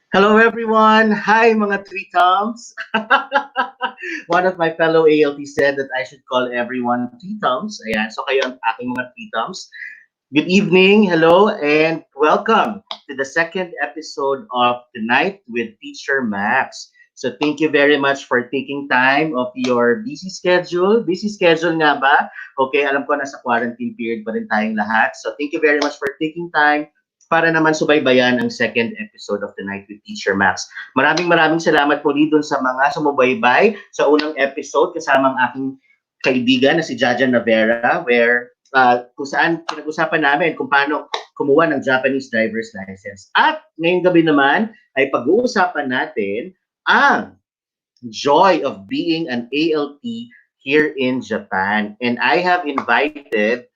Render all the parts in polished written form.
Hello everyone! Hi mga three Toms! One of my fellow ALT said that I should call everyone three Toms. Ayan, so kayo ang aking mga three Toms. Good evening, hello, and welcome to the second episode of Tonight with Teacher Max. So thank you very much for taking time of your busy schedule. Busy schedule nga ba? Okay, alam ko nasa quarantine period pa rin tayong lahat. So thank you very much for taking time para naman subaybayan ang second episode of The Night with Teacher Max. Maraming salamat po dun sa mga sumubaybay sa unang episode kasama ang aking kaibigan na si Jaja Navera where kung saan pinag-usapan namin kung paano kumuha ng Japanese driver's license. At ngayong gabi naman ay pag-uusapan natin ang joy of being an ALT here in Japan. And I have invited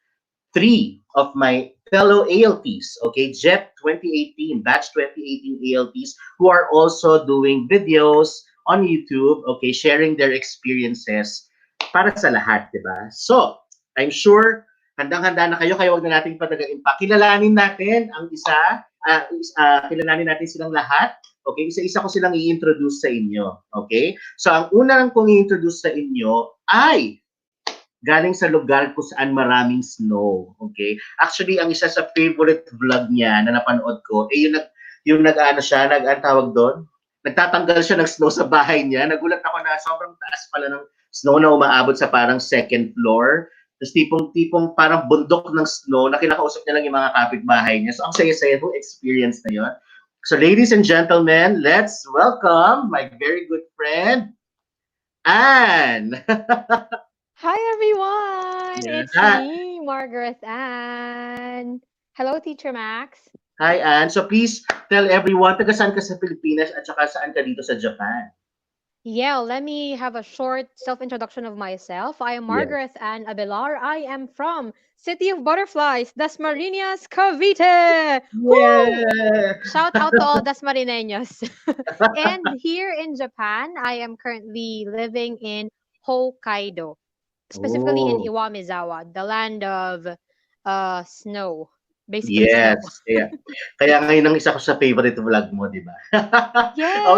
three of my fellow ALTs, okay, JEP 2018, Batch 2018 ALTs, who are also doing videos on YouTube, okay, sharing their experiences para sa lahat, di ba? So, I'm sure handang-handa na kayo, kaya wag na nating patagain pa. Kilalanin natin ang isa, kilalanin natin silang lahat. Okay, isa-isa ko silang i-introduce sa inyo. Okay? So, ang una kong i-introduce sa inyo ay galing sa lugar kung saan maraming snow. Okay? Actually, ang isa sa favorite vlog niya na napanood ko, yung nag-ano siya, ang tawag doon, nagtatanggal siya ng snow sa bahay niya. Nagulat ako na sobrang taas pala ng snow na umaabot sa parang second floor. Tapos tipong parang bundok ng snow na kinakausap niya lang yung mga kapitbahay niya. So, ang saya-saya ng experience na yun. So, ladies and gentlemen, let's welcome my very good friend, Anne. Hi everyone! Yeah. It's me, Margaret Ann. Hello, Teacher Max. Hi, Anne. So please tell everyone, taga saan ka sa Pilipinas at saka saan ka dito sa Japan? Yeah, let me have a short self-introduction of myself. I am Yes. Margaret Ann Abelar. I am from City of Butterflies, Dasmariñas, Cavite! Woo! Yeah. Shout out to all Dasmarineños. And here in Japan, I am currently living in Hokkaido, specifically in Oh, Iwamizawa, the land of snow. Basically snow. yes. Yeah. Kaya ngayon ang isa ko sa favorite vlog mo, di ba?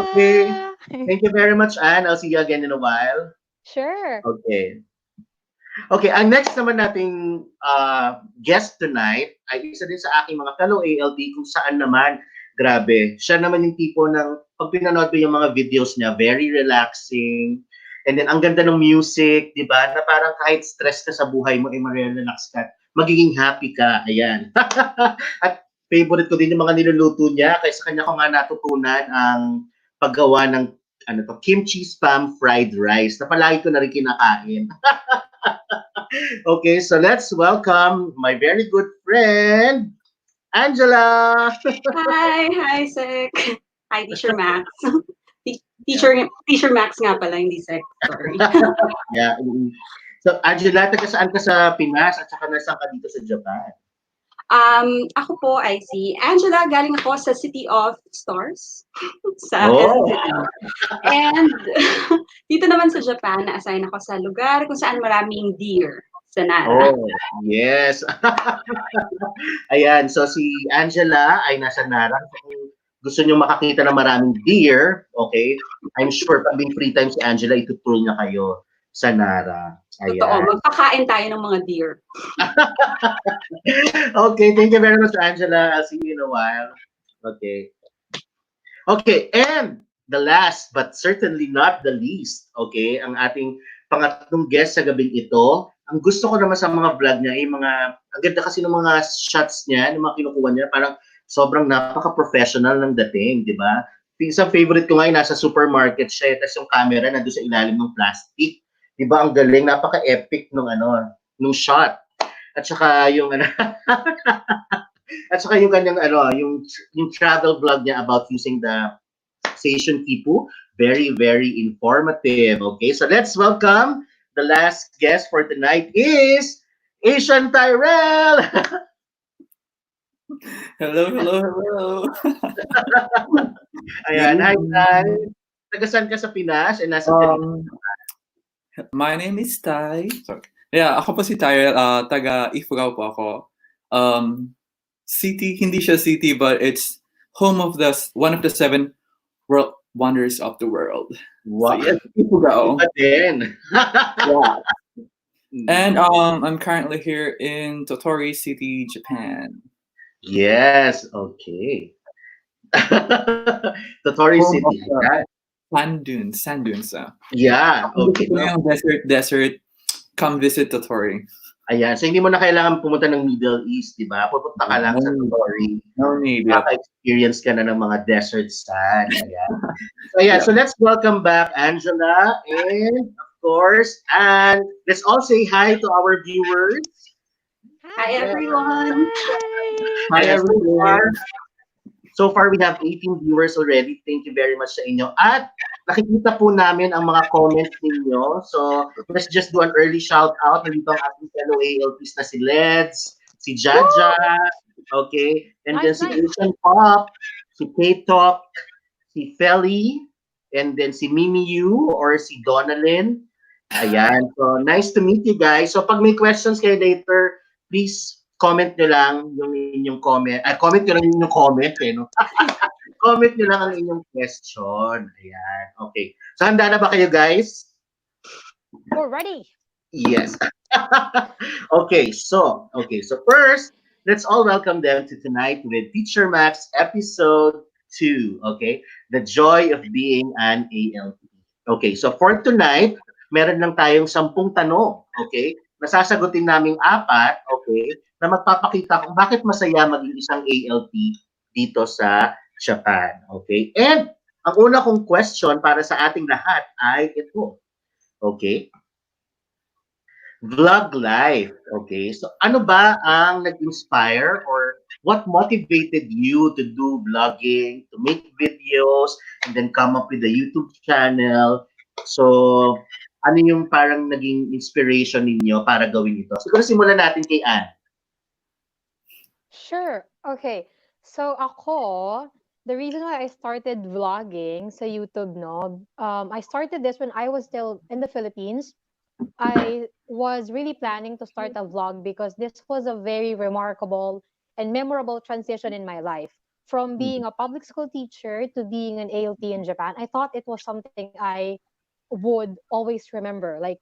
Okay. Yeah. Thank you very much, Anne. I'll see you again in a while. Sure. Okay. Okay, ang next naman nating guest tonight ay isa din sa aking mga fellow ALD kung saan naman, grabe, siya naman yung tipo ng, pag pinanood ko yung mga videos niya, very relaxing, and then ang ganda ng music, di ba, na parang kahit stress ka sa buhay mo, ay ma-relax ka, magiging happy ka, ayan. At favorite ko din yung mga niluluto niya, kaya sa kanya ko nga natutunan ang paggawa ng kimchi spam fried rice, na palagi ko na rin kinakain. Okay, so let's welcome my very good friend, Angela. Hi, Sek. Hi, Teacher Max. Teacher Max nga pala, hindi Sek. Sorry. Yeah. So, Angela, taga saan ka sa Pinas at saka nasaan ka dito sa Japan? Ako po ay si Angela. Galing ako sa City of Stars. Sa Oh, Quezon City. And dito naman sa Japan, na-assign ako sa lugar kung saan maraming deer. Sa Nara. oh, yes. Ayan, so si Angela ay nasa Nara. Kung gusto niyo makakita ng maraming deer, okay, I'm sure pag may free time si Angela, itutour niya kayo sa Nara. Totoo, Ayan. magpakain tayo ng mga deer. Okay, thank you very much, Angela. I'll see you in a while. Okay. Okay, and the last but certainly not the least, okay, ang ating pangatlong guest sa gabing ito, ang gusto ko naman sa mga vlog niya ay ang ganda kasi ng mga shots niya, ng mga kinukuha niya, parang sobrang napaka-professional ng dating, di ba? Isang favorite ko nga ay nasa supermarket siya, tapos yung camera nandun sa ilalim ng plastic. Di ba? Ang galing, napaka-epic nung shot. At saka yung at saka yung kanyang yung travel vlog niya about using the Station Kipu, very informative. Okay, so let's welcome the last guest for tonight is Asian Tyrell. Hello. Ayan, hi, Ty. Taga saan ka sa Pinas? And nasa My name is Ty. Sorry. Yeah, ako po si Ty. Taga Ifugao po ako. City, hindi siya city, but it's home of one of the 7 world wonders of the world. So Wow. yes, Ifugao. Iba din. Yeah. Mm. And I'm currently here in Totori City, Japan. Yes, okay. Totori Home of City. the Yeah, sand dunes. yeah, Kung gusto okay. mo No. yung desert, come visit Totori. Ayan, so hindi mo na kailangan pumunta ng Middle East, di ba? Pupunta ka lang No sa need. Totori. No need, yep. Makaka-experience ka na ng mga desert sand. Ayan. So yeah, Yep. so let's welcome back Angela and of course, and let's all say hi to our viewers. Hi, everyone. Hi, Ayan, everyone. so far we have 18 viewers already. Thank you very much sa inyo. At nakikita po namin ang mga comments ninyo. So let's just do an early shout out. Nandito ang ating fellow ALPs na si Leds, si Jaja, okay? And then Nice, si nice. Asian Pop, si K-Talk, si Feli, and then si Mimi Yu or si Donalyn. Ayan. So nice to meet you guys. So pag may questions kayo later, please comment nyo lang yung inyong comment. Comment nyo lang yung inyong comment eh, no? Comment nyo lang ang inyong question. Ayan. Okay. So handa na ba kayo guys? We're ready. Yes. Okay, so first, let's all welcome them to tonight with Teacher Max episode 2, okay? The joy of being an ALP. Okay, so for tonight, meron lang tayong 10 tanong, okay? Nasasagutin naming 4, okay? Na magpapakita kung bakit masaya maging isang ALP dito sa Japan, okay? And ang una kong question para sa ating lahat ay ito, okay? Vlog life. Okay. So ano ba ang nag-inspire or what motivated you to do vlogging, to make videos, and then come up with a YouTube channel? So ano yung parang naging inspiration ninyo para gawin ito? Siguro simulan natin kay Anne. Sure. Okay. So ako, the reason why I started vlogging sa YouTube, no, I started this when I was still in the Philippines. I was really planning to start a vlog because this was a very remarkable and memorable transition in my life. From being a public school teacher to being an ALT in Japan, I thought it was something I would always remember, like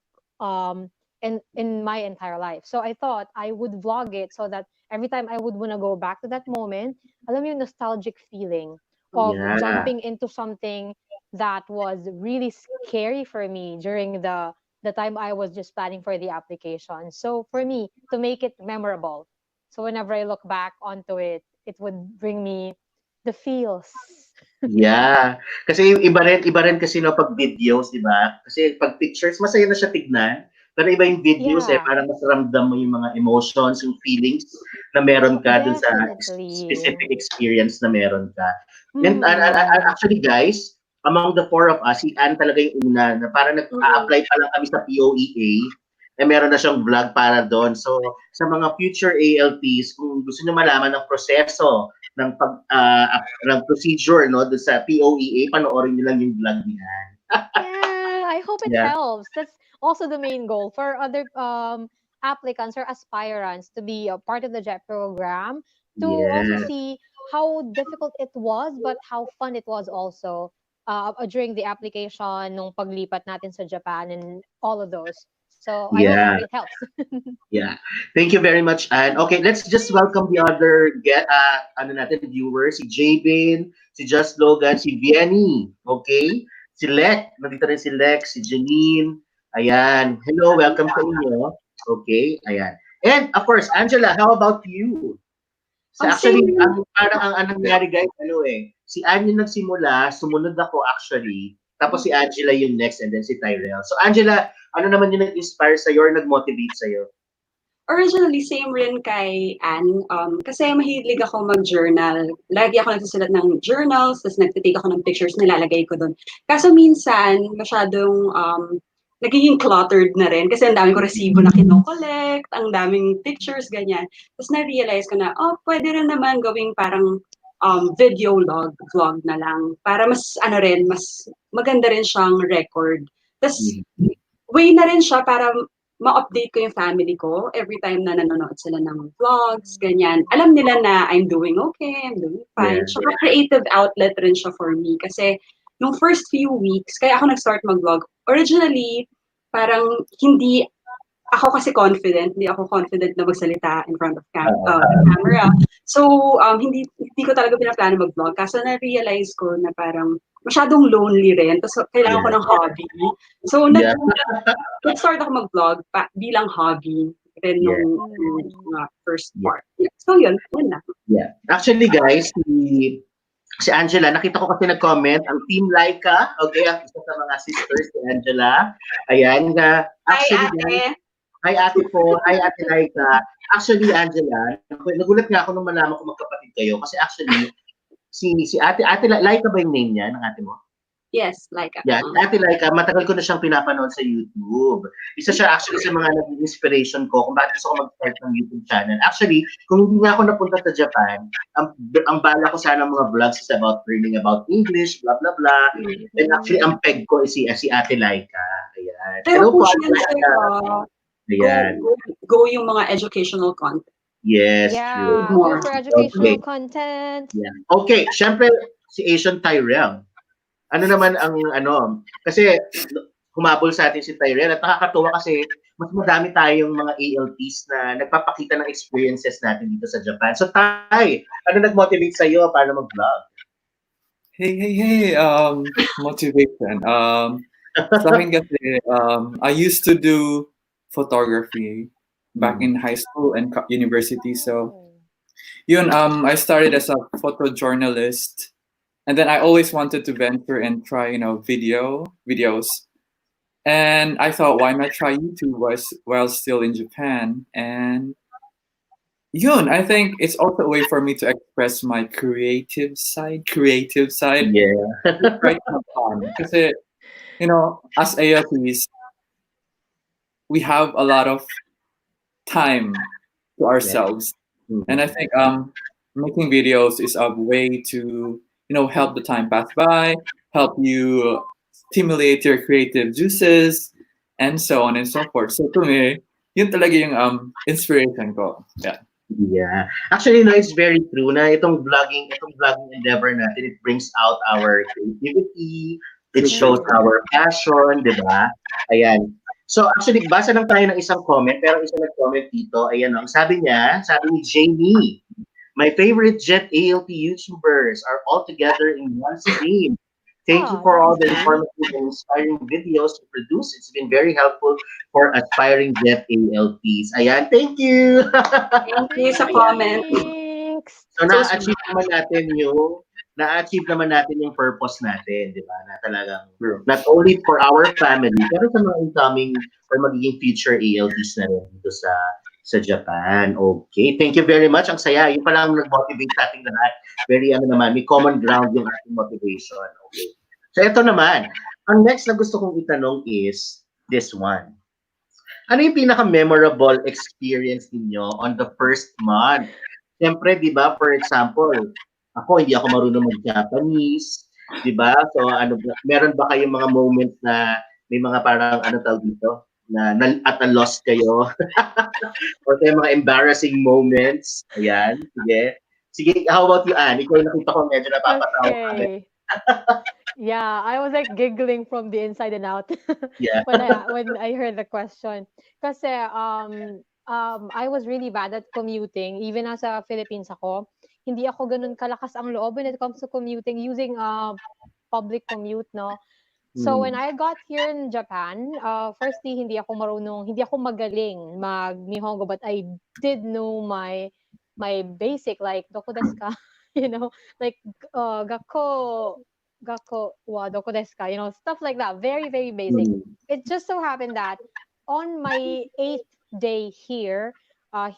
in my entire life. So I thought I would vlog it so that every time I would want to go back to that moment, alam mo yung nostalgic feeling of Yeah. jumping into something that was really scary for me during the time I was just planning for the application. So for me, to make it memorable, so whenever I look back onto it, it would bring me the feels. Yeah. Kasi iba rin kasi no pag videos, di ba? Kasi pag pictures, masaya na siya tignan. Pero iba yung videos eh, Yeah, parang mas ramdam mo yung mga emotions, yung feelings na meron ka dun sa definitely. specific experience na meron ka. And Mm-mm. actually guys, among the 4 of us, si Anne talaga yung una na parang nag-a-apply pa lang kami sa POEA, eh meron na siyang vlog para doon. So, sa mga future ALPs, kung gusto niyo malaman ng proseso ng ng procedure no doon sa POEA, panoorin niyo lang yung vlog niya. Yeah, I hope it Yeah. helps. That's also the main goal for other applicants or aspirants to be a part of the JET program, to also Yeah. see how difficult it was, but how fun it was also during the application, nung paglipat natin sa Japan and all of those. So I hope Yeah. it helps. Yeah. Thank you very much, Anne. Okay, let's just welcome the other ano natin, viewers. Si Jabin, si Just Logan, si Vienny. Okay? Si Lex. Nandito rin si Lex, si Janine. Ayan. Hello, welcome sa inyo. Okay, ayan. And of course, Angela, how about you? So actually, Same. parang ang nangyari guys, ano eh, si Anne yung nagsimula, sumunod ako actually, tapos si Angela yung next, and then si Tyrell. So Angela, ano naman yung nag-inspire sa'yo or nag-motivate sa'yo? Originally, same rin kay Anne. Kasi mahilig ako mag-journal. Lagi ako nagsusulat ng journals, tapos nagtitake ako ng pictures, nilalagay ko doon. Kaso minsan, masyadong nagiging cluttered na rin kasi ang daming ko resibo na kino-collect, ang daming pictures, ganyan. Tapos na-realize ko na, pwede rin naman gawing parang video vlog na lang. Para mas, mas maganda rin siyang record. Tapos, way na rin siya para ma-update ko yung family ko every time na nanonood sila ng vlogs, ganyan. Alam nila na I'm doing okay, I'm doing fine. Yeah. Tsaka creative outlet rin siya for me kasi nung first few weeks, kaya ako nag-start mag-vlog. Originally, parang hindi ako kasi confident, hindi ako confident na magsalita in front of camera. So, hindi ko talaga pinaplano mag-vlog. Kaso na-realize ko na parang masyadong lonely rin. Tapos kailangan ko Yeah. ng hobby. So, Yeah. nag-start ako mag-vlog bilang hobby rin Yeah. nung first Yeah. part. Yeah. So, yun na. Yeah. Actually, guys, si Angela, nakita ko kasi nag-comment, ang Team Laika, okay, ang isa sa mga sisters si Angela. Ayan, actually, guys, Hi, ate. hi ate po, hi ate Laika. Actually, Angela, nagulat nga ako nung malaman ko magkapatid kayo kasi actually, si ate Laika ba yung name niya ng ate mo? Yes, like Yeah, si ate Laika, matagal ko na siyang pinapanood sa YouTube. Isa siya actually sa mga naging inspiration ko kung bakit gusto ko mag-start ng YouTube channel. Actually, kung hindi nga ako napunta sa Japan, ang bala ko sana mga vlogs is about learning about English, blah, blah, blah. And actually, ang peg ko is si ate Laika. Ayan. Pero Hello po, push ate yan Laika. Ayan. go yung mga educational content. Yes, true. Yeah, go for educational Okay. content. Yeah. Okay, syempre, si Asian Tyrell. Ano naman ang kasi humabol sa atin si Tyrell at nakakatuwa kasi mas madami tayong mga ALTs na nagpapakita ng experiences natin dito sa Japan. So Tay, ano nag-motivate sa'yo para mag-vlog? Hey, motivation. Sa akin kasi, I used to do photography back in high school and university. So, yun, I started as a photojournalist. And then I always wanted to venture and try, videos. And I thought, why not try YouTube while still in Japan? And yun, I think it's also a way for me to express my creative side. Yeah. Right now, fun. Kasi, as ALPs, we have a lot of time to ourselves. And I think making videos is a way to, help the time pass by, help you stimulate your creative juices, and so on and so forth. So to me, yun talaga yung inspiration ko. Yeah. Yeah. Actually, no, it's very true na itong vlogging endeavor natin, it brings out our creativity, it shows our passion, di ba? Ayan. So actually, basa lang tayo ng isang comment, pero isa nag-comment dito, ayan ang sabi ni Jamie, my favorite Jet ALT YouTubers are all together in one stream. Thank you for all the informative and inspiring videos you produce. It's been very helpful for aspiring Jet ALTs. Ayan, thank you! Thank you sa comment. Thanks. So na-achieve naman natin yung purpose natin, di ba? Na talagang not only for our family, pero sa mga incoming or magiging future ALTs na rin dito sa Japan. Okay, thank you very much. Ang saya. Yung pala ang nag-motivate sa ating lahat. Very may common ground yung ating motivation. Okay. So ito naman, ang next na gusto kong itanong is this one. Ano yung pinaka-memorable experience ninyo on the first month? Siyempre, di ba, for example, hindi ako marunong mag-Japanese, di ba? So, meron ba kayong mga moments na may mga parang, tawag dito, na at a loss kayo? Or may mga embarrassing moments? Ayan, sige. Sige, how about you, Anne? Ikaw yung nakita ko medyo napapatawa ka. Okay. Yeah, I was like giggling from the inside and out Yeah. when I heard the question. Kasi I was really bad at commuting. Even nasa Philippines ako, hindi ako ganun kalakas ang loob when it comes to commuting using public commute, no? So when I got here in Japan, firstly hindi ako magaling mag-Nihongo, but I did know my basic, like doko desu ka, like gakko wa doko desu ka, stuff like that, very very basic. It just so happened that on my 8th day here, up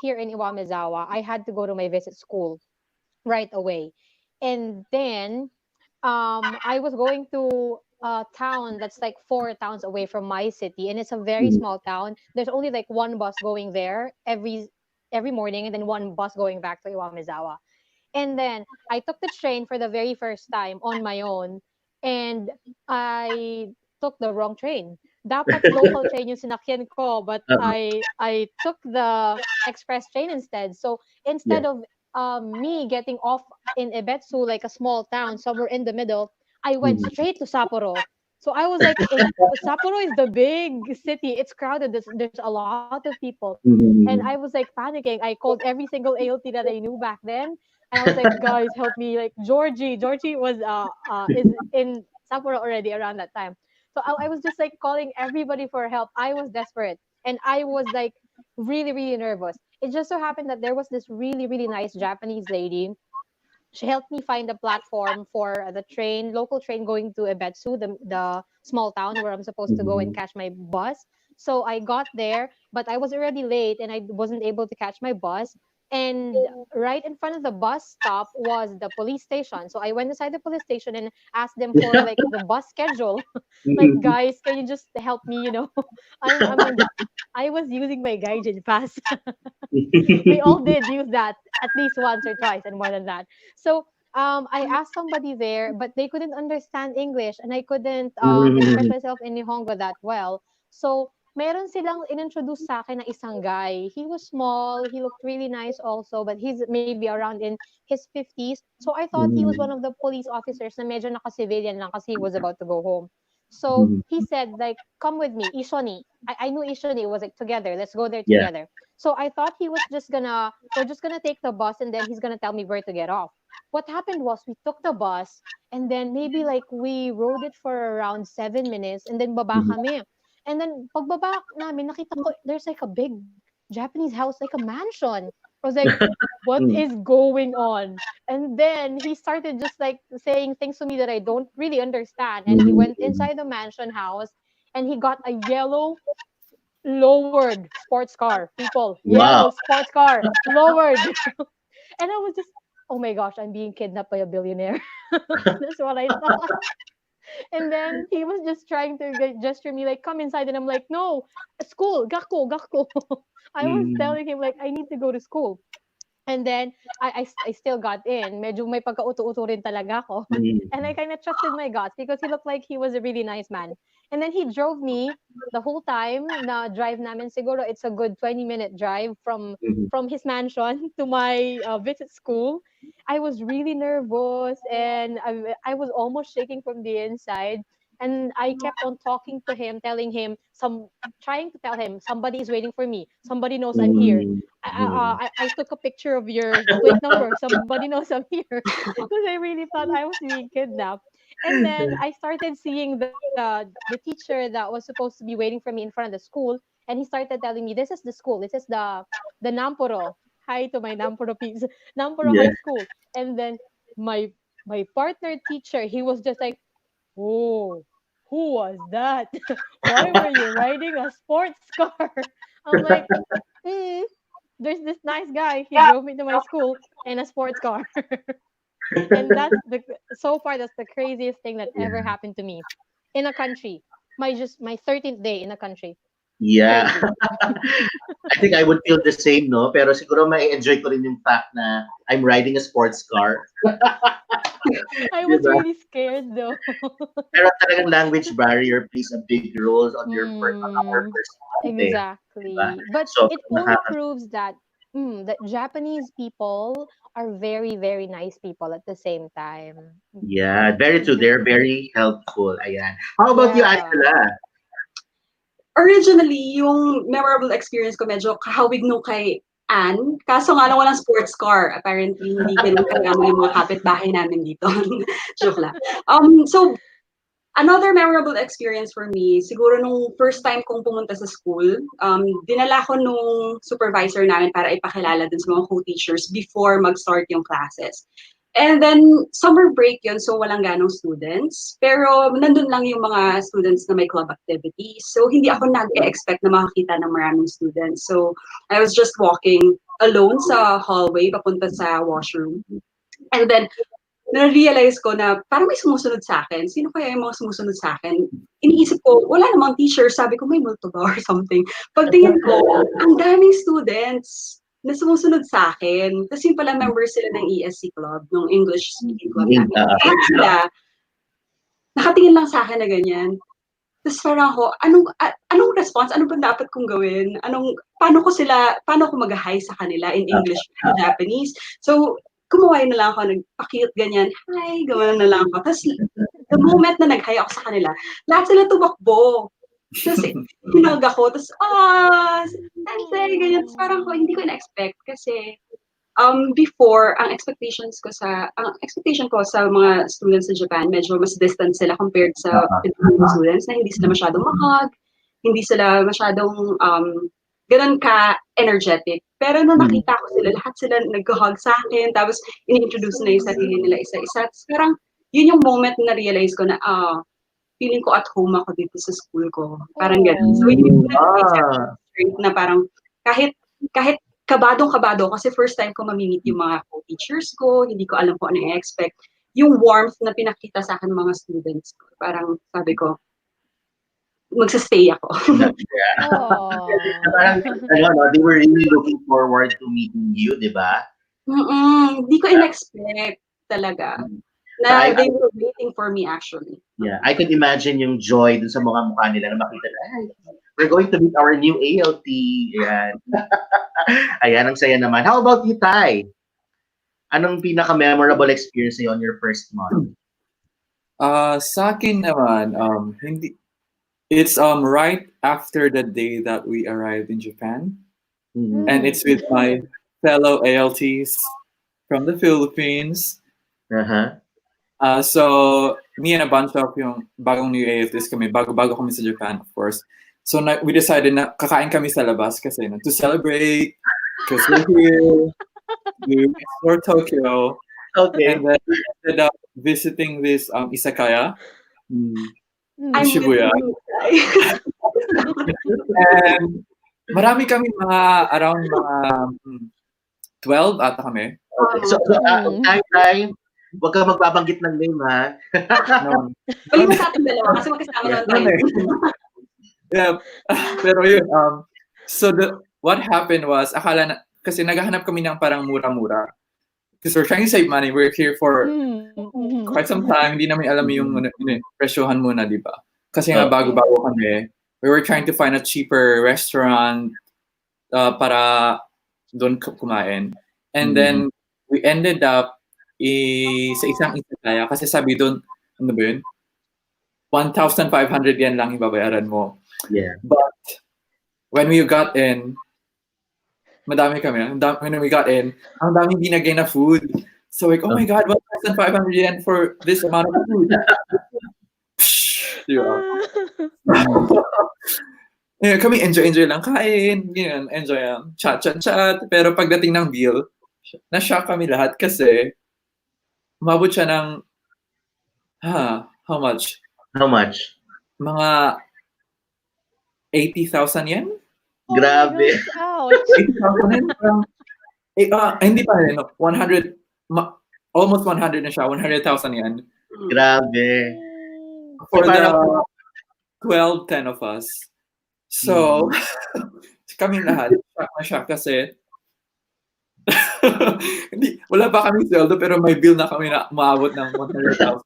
here in Iwamezawa, I had to go to my visit school right away, and then I was going to a town that's like 4 towns away from my city, and it's a very small town. There's only like one bus going there every morning, and then one bus going back to Iwamezawa. And then I took the train for the very first time on my own, and I took the wrong train. Dapat local train yung sinakyan ko, but I took the express train instead. So instead of me getting off in Ebetsu, like a small town somewhere in the middle, I went straight to Sapporo. So I was like, Sapporo is the big city. It's crowded. There's a lot of people. And I was like panicking. I called every single ALT that I knew back then. And I was like, guys, help me. Like Georgie was is in Sapporo already around that time. So I was just like calling everybody for help. I was desperate. And I was like really, really nervous. It just so happened that there was this really, really nice Japanese lady. She helped me find a platform for the train, local train going to Ebetsu, the small town where I'm supposed to go and Mhm. catch my bus. So I got there, but I was already late and I wasn't able to catch my bus. And right in front of the bus stop was the police station. So I went inside the police station and asked them for like the bus schedule. Like, Mhm. guys, can you just help me? I'm I was using my Gaijin pass. We all did use that at least once or twice and more than that. So I asked somebody there, but they couldn't understand English and I couldn't express Mhm. myself in Nihongo that well. So meron silang inintroduce sa akin na isang guy. He was small, he looked really nice also, but he's maybe around in his 50s. So I thought he was one of the police officers na medyo naka-civilian lang kasi he was about to go home. So Mhm. he said like, come with me, Ishoni. I knew Ishoni. It was like together. Let's go there Yeah. together. So I thought he was just gonna, we're just gonna take the bus and then he's gonna tell me where to get off. What happened was we took the bus and then maybe like we rode it for around 7 minutes and then baba Mhm. kami. And then pagbaba namin, nakita ko there's like a big Japanese house, like a mansion. I was like, what Mm. is going on? And then he started just like saying things to me that I don't really understand. And he went Mhm. inside the mansion house and he got a yellow lowered sports car, people, yellow Wow. sports car, lowered. And I was just, oh my gosh, I'm being kidnapped by a billionaire. That's what I thought. And then he was just trying to gesture me like, come inside. And I'm like, no, school, gakko, gakko. I was Mm. telling him like, I need to go to school. And then I still got in. Medyo may pagka-uto-uto rin talaga ako. And I Mm. kind of trusted my guts because he looked like he was a really nice man. And then he drove me the whole time na drive namin. Siguro it's a good 20-minute drive Mhm. from his mansion to my visit school. I was really nervous and I was almost shaking from the inside. And I kept on talking to him, telling him trying to tell him somebody is waiting for me. Somebody knows I'm here. Mm. Mm. I took a picture of your plate number. Somebody knows I'm here because I really thought I was being kidnapped. And then I started seeing the teacher that was supposed to be waiting for me in front of the school, and he started telling me, "This is the school. This is the Namporo." Hi to my Namporo peeps, Namporo Yeah. High School. And then my my partner teacher, he was just like, "Oh, who was that? Why were you riding a sports car?" I'm like, mm, there's this nice guy. He drove me to my school in a sports car. And that's the so far that's the craziest thing that ever Yeah. happened to me in a country. My 13th day in a country. Yeah. Crazy. I think I would feel the same, no? Pero siguro may enjoy ko rin yung fact na I'm riding a sports car. I Di was ba? really scared though. Pero talagang language barrier plays a big role on our Hmm. first month eh. Di ba? Exactly. But So, it only proves that that Japanese people are very, very nice people at the same time. yeah, very true. Mhm. They're very helpful. Ayan. How about you, Yeah. Angela? Originally, yung memorable experience ko medyo kahawig nung kay Anne. Kaso nga lang walang sports car. Apparently, hindi ganun karami yung mga kapitbahay namin dito. Joke lang. So, another memorable experience for me, siguro nung first time kong pumunta sa school, dinala ko nung supervisor namin para ipakilala dun sa mga co-teachers before mag-start yung classes. And then, summer break yun, so walang ganong students. Pero nandun lang yung mga students na may club activities. So, hindi ako nag-expect na makakita ng maraming students. So, I was just walking alone sa hallway papunta sa washroom. And then, na-realize ko na parang may sumusunod sa akin. Sino kaya yung mga sumusunod sa akin? Iniisip ko, wala namang teacher. Sabi ko, may multo ba or something. Pagtingin ko, ang daming students na sumusunod sa akin. Tapos yung pala member sila ng ESC club, ng English speaking club namin. Lahat sila, nakatingin lang sa akin na ganyan. Tapos parang ako, anong response? Ano ba dapat kong gawin? Paano ko mag-hi sa kanila in English and Japanese? So, kumuhay na lang ako, nagpakiyot ganyan, hi, gawin na lang ako. Tapos, the moment na nag-hi ako sa kanila, lahat sila tumakbo. Tapos hinag ako, tapos, sensei, ganyan. Tapos parang hindi ko na-expect kasi before, ang expectation ko sa mga students sa Japan, medyo mas distant sila compared sa Filipino students na hindi sila masyadong mahag, hindi sila masyadong ganun ka-energetic. Pero nung nakita ko sila, lahat sila nag-hug sa akin, tapos in-introduce na yung sarili nila isa-isa. Tapos parang yun yung moment na realize ko na, feeling ko at home ako dito sa school ko. Parang ganun. So, yun yung straight na parang kahit kabadong-kabado kasi first time ko mamimit yung mga co-teachers ko, hindi ko alam kung ano i-expect. Yung warmth na pinakita sa akin ng mga students ko. Parang sabi ko, magsa-stay ako. Parang, they were really looking forward to meeting you, di ba? Hindi ko in-expect talaga. Na they were waiting for me actually. Yeah, I could imagine yung joy dun sa mga mukha nila na makita na, we're going to meet our new ALT. Ayan. Ayan, ang saya naman. How about you, Ty? Anong pinaka-memorable experience niyo on your first month? Sa akin naman, it's right after the day that we arrived in Japan. And it's with my fellow ALTs from the Philippines. So, me and a bunch of yung bagong new ALTs kami, bago kami sa Japan, of course. So, we decided na kakain kami sa labas kasi to celebrate, because we're here, we explore Tokyo. Okay. And then we ended up visiting this izakaya in Shibuya. And marami kami around 12 ata kami. Okay. So Tay, huwag ka magbabanggit ng name, ha? No. Balik mo sa ating dalawa kasi magkasama naman tayo. Yeah. Pero yun, so what happened was, akala na, kasi naghahanap kami ng parang mura-mura. Because we're trying to save money. We're here for quite some time. Hindi namin alam yung presyohan muna, di ba? Kasi nga bago-bago kami. We were trying to find a cheaper restaurant para doon kumain. And then, we ended up sa isang izakaya kasi sabi doon, ano ba yun? 1,500 yen lang ibabayaran mo. Yeah. But when we got in, madami kami. When we got in, ang daming binagay na food. So like, oh my God, 1,500 yen for this amount of food. Diba? Kami enjoy lang. Kain, enjoy lang. Chat. Pero pagdating ng bill, na-shock kami lahat kasi umabot siya ng how much? How much? Mga 80,000 yen? Grabe. Ouch. 80,000 yen? Hindi pa rin. 100, almost 100 na siya. 100,000 yen. Grabe. For the 10 of us. So, kami lahat, shock na shock kasi wala pa kami sweldo pero may bill na kami na umaabot ng 100,000.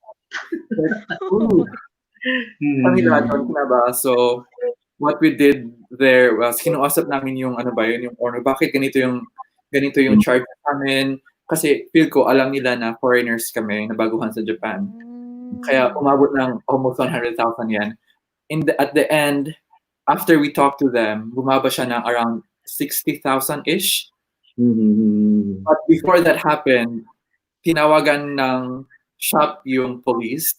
Kami lahat na ba? So, what we did there was kinuusap namin yung yung owner. Bakit ganito yung charge namin? Kasi feel ko alam nila na foreigners kami na baguhan sa Japan. Kaya umabot ng almost 100,000 yan. At the end, after we talked to them, bumaba siya ng around 60,000-ish. But before that happened, tinawagan ng shop yung police.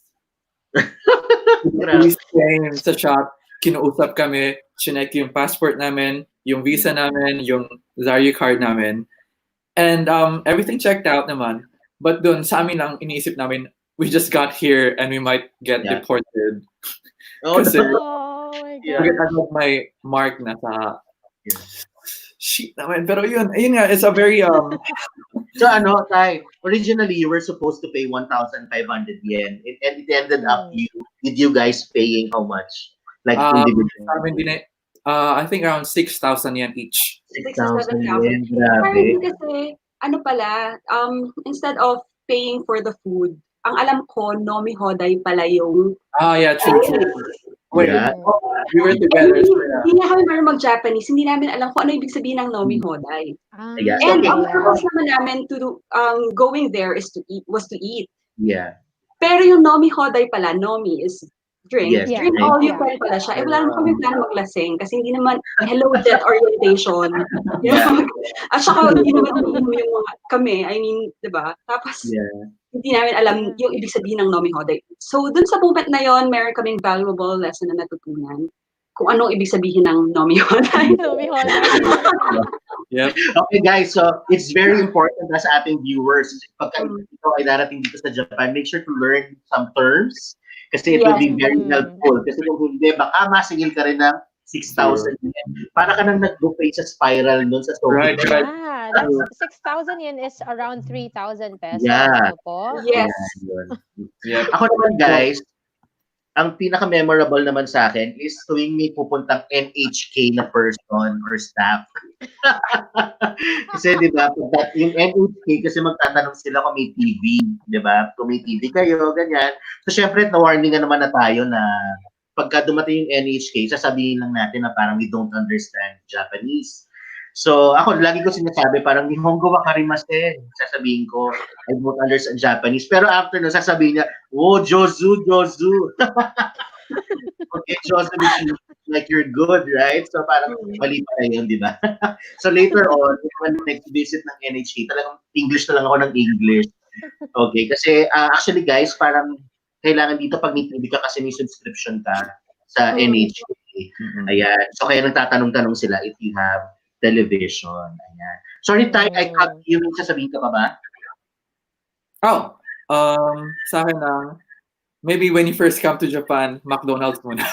Police came sa shop, kinuusap kami, chinek yung passport namin, yung visa namin, yung Zaryu card namin. And everything checked out naman. But dun, sa amin lang, iniisip namin, we just got here and we might get deported. Kasi, may mark na sa sheet naman. Pero yun nga, it's a very... So Tay, originally you were supposed to pay 1,500 yen and it ended up with you guys paying how much? Like individually? I think around 6,000 yen each. 6,000 yen, grabe. Kasi, instead of paying for the food, ang alam ko, Nomi Hoday pala yung... yeah, true. Wait, we were together. Hindi na kami marunong mag-Japanese. Hindi namin alam kung ano ibig sabihin ng Nomi Hoday. And ang purpose naman namin to going there was to eat. Yeah. Pero yung Nomi Hoday pala, Nomi is drink. Yes, Yeah. Drink drink. all you can pala siya. Wala naman kami plan maglasing kasi hindi naman hello jet orientation. Yeah. At saka hindi naman umiinom yung mga kami. I mean, di ba? Tapos Yeah. hindi namin alam yung ibig sabihin ng Nomi Hoday. So, dun sa moment na yon, meron kaming valuable lesson na natutunan kung anong ibig sabihin ng Nomi Hoday. Nomi Hoday. Yep. Okay guys, so it's very important na sa ating viewers, pagka ikaw ay darating dito sa Japan, make sure to learn some terms kasi it will be very helpful. Kasi kung hindi, baka masingil ka rin ng 6,000 yen. Para ka nang nag-buffet sa spiral nun sa Soviet. Right. Yeah, that's 6,000 yen is around 3,000 pesos. Yeah. Ano po? Yes. Yep. Ako naman guys, ang pinaka-memorable naman sa akin is tuwing may pupuntang NHK na person or staff. Kasi di ba, yung NHK kasi magtatanong sila kung may TV, di ba? Kung may TV kayo, ganyan. So syempre, na-warningan naman na tayo na pagka dumating yung NHK, sasabihin lang natin na parang we don't understand Japanese. So ako, lagi ko sinasabi, parang Nihongo wa karimasen. Sasabihin ko, I don't understand Japanese. Pero after nun, sasabihin niya, oh, Jozu, Jozu. Okay, Jozu means like you're good, right? So parang mali pa yun, di ba? So later on, when next visit ng NHK, talagang English na lang ako ng English. Okay, kasi actually guys, parang kailangan dito pag may TV ka kasi may subscription ka sa NHK. Ayan. So kaya nagtatanong-tanong sila if you have television. Ayan. Sorry, Ty, I cut you. May sasabihin ka pa ba? Oh, sa akin lang, maybe when you first come to Japan, McDonald's muna.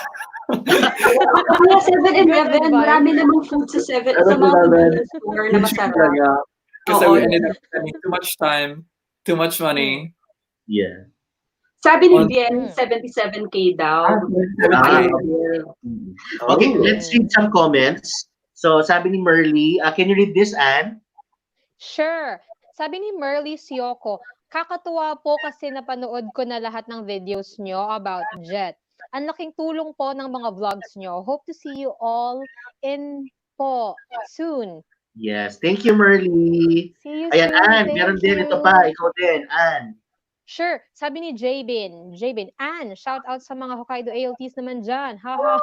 Kaya 7-Eleven, marami namang food sa sa mga convenience store na masarap. Kasi Oo. we ended up spending too much time, too much money. Yeah. Sabi ni Bien, 77K daw. Okay, let's read some comments. So, sabi ni Merly, can you read this, Anne? Sure. Sabi ni Merly Sioko, kakatuwa po kasi napanood ko na lahat ng videos nyo about Jet. Ang laking tulong po ng mga vlogs nyo. Hope to see you all in po soon. Yes. Thank you, Merly. See you Ayan, soon. Anne, meron din. Ito pa. Ikaw din, Anne. Sure. Sabi ni Jabin, Anne, shout out sa mga Hokkaido ALTs naman dyan. Haha.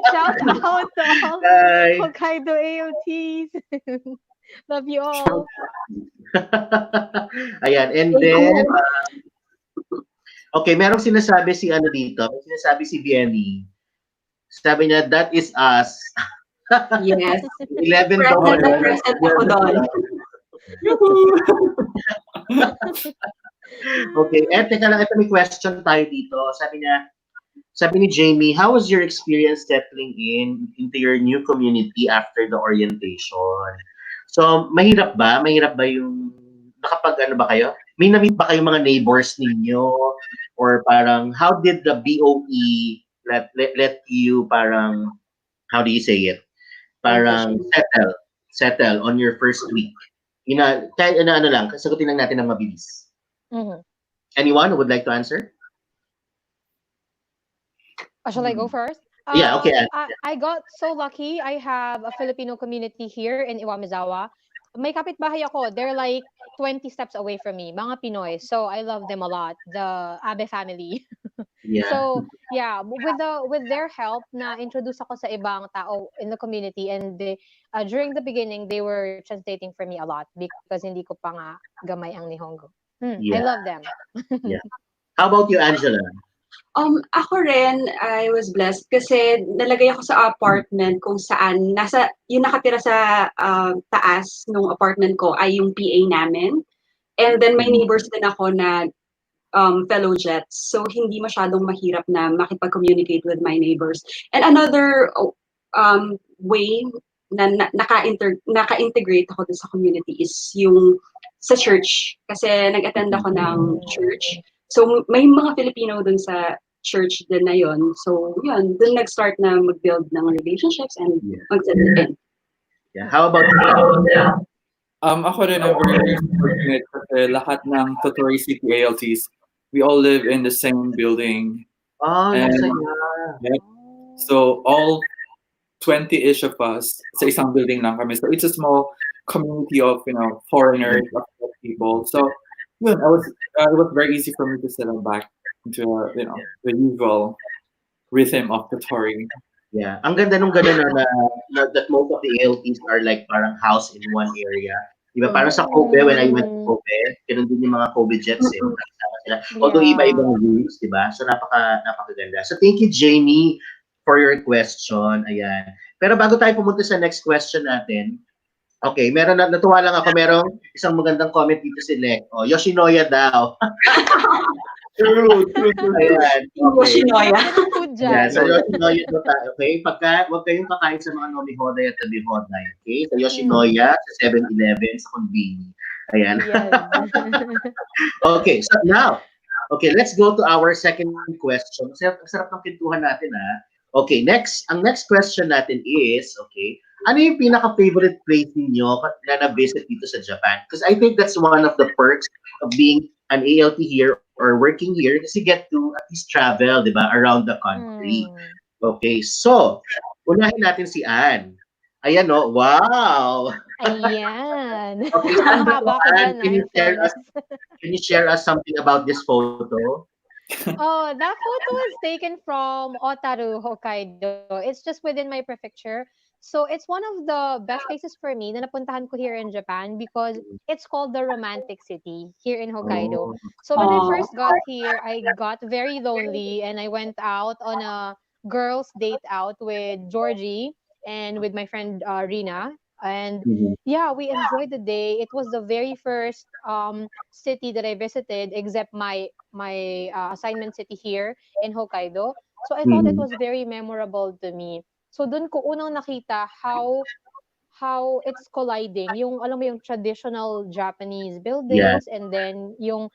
Shout out to all Bye. Hokkaido ALTs. Love you all. Ayan, and then, okay, merong sinasabi si ano dito. May sinasabi si Vienny. Sabi niya, that is us. Yes. 11 Present ako doon. Okay, teka lang, ito may question tayo dito. Sabi ni Jamie, how was your experience settling into your new community after the orientation? So, mahirap ba? Mahirap ba yung, ano ba kayo? May na-meet ba kayong mga neighbors ninyo? Or parang, how did the BOE let you parang, how do you say it? Parang settle on your first week? Kahit ano lang, sagutin lang natin ng mabilis. Anyone who would like to answer? Shall I go first? Yeah, okay. I got so lucky. I have a Filipino community here in Iwamizawa. May kapitbahay ako. They're like 20 steps away from me. Mga Pinoy. So I love them a lot. The Abe family. Yeah. So yeah, with their help, na introduce ako sa ibang tao in the community, and during the beginning they were translating for me a lot because hindi ko pa nga gamay ang Nihongo. I love them. Yeah. How about you, Angela? Ako rin, I was blessed kasi nalagay ako sa apartment kung saan yung nakatira sa taas ng apartment ko ay yung PA namin. And then may neighbors din ako na fellow Jets. So hindi masyadong mahirap na makipag-communicate with my neighbors. And another way na naka-integrate ako sa community is yung sa church. Kasi nag-attend ako ng church. So may mga Filipino dun sa church din na yon. So yun, dun nag-start na mag-build ng relationships and mag-settle in. Yeah. How about you? Ako rin, I'm very fortunate kasi lahat ng Totori City ALTs, we all live in the same building. So all 20-ish of us sa isang building lang kami. So it's a small community of, foreigners, of people. So yun, it was very easy for me to settle back into the usual rhythm of the touring. Yeah. Ang ganda nung gano'n that most of the ALTs are like parang house in one area. Di ba? Parang sa Kobe, when I went to Mm, Kobe, ganun din yung mga Kobe Jets eh. Mm-mm. Magkakasama sila. Although yeah. iba-ibang rules, di ba? So napakaganda. So thank you, Jamie, for your question. Ayan. Pero bago tayo pumunta sa next question natin, okay, natuwa lang ako, merong isang magandang comment dito si Lek. Oh, Yoshinoya daw. True, true, true, true. Ayan, Yung okay. Yoshinoya. Sarap ng food Yeah, dyan. so Yoshinoya to tayo, okay? Huwag kayong kakain sa mga Nomihoday at Tabihoday, okay? Sa Mm, Yoshinoya, sa 7-Eleven, sa Convini. Ayan. yes. Okay, so now, okay, let's go to our second question. Ang sarap ng pintuhan natin, ha? Okay, ang next question natin is, okay, ano yung pinaka-favorite place ninyo na na-visit dito sa Japan? Because I think that's one of the perks of being an ALT here or working here kasi you get to at least travel, di ba, around the country. Mm. Okay, so, unahin natin si Anne. Ayan, no? Wow! Ayan. Okay, saan ba to, Mahaba ko Anne? dyan, in fairness. Can you share us something about this photo? Oh, that photo was taken from Otaru, Hokkaido. It's just within my prefecture. So it's one of the best places for me na napuntahan ko here in Japan because it's called the Romantic City here in Hokkaido. Oh, So when I Oh. first got here, I got very lonely and I went out on a girls' date out with Georgie and with my friend Rina. And mhm. yeah, we enjoyed the day. It was the very first city that I visited, except my assignment city here in Hokkaido. So I thought it Mhm. was very memorable to me. So dun ko unang nakita how it's colliding yung alam mo yung traditional Japanese Yeah, buildings and then yung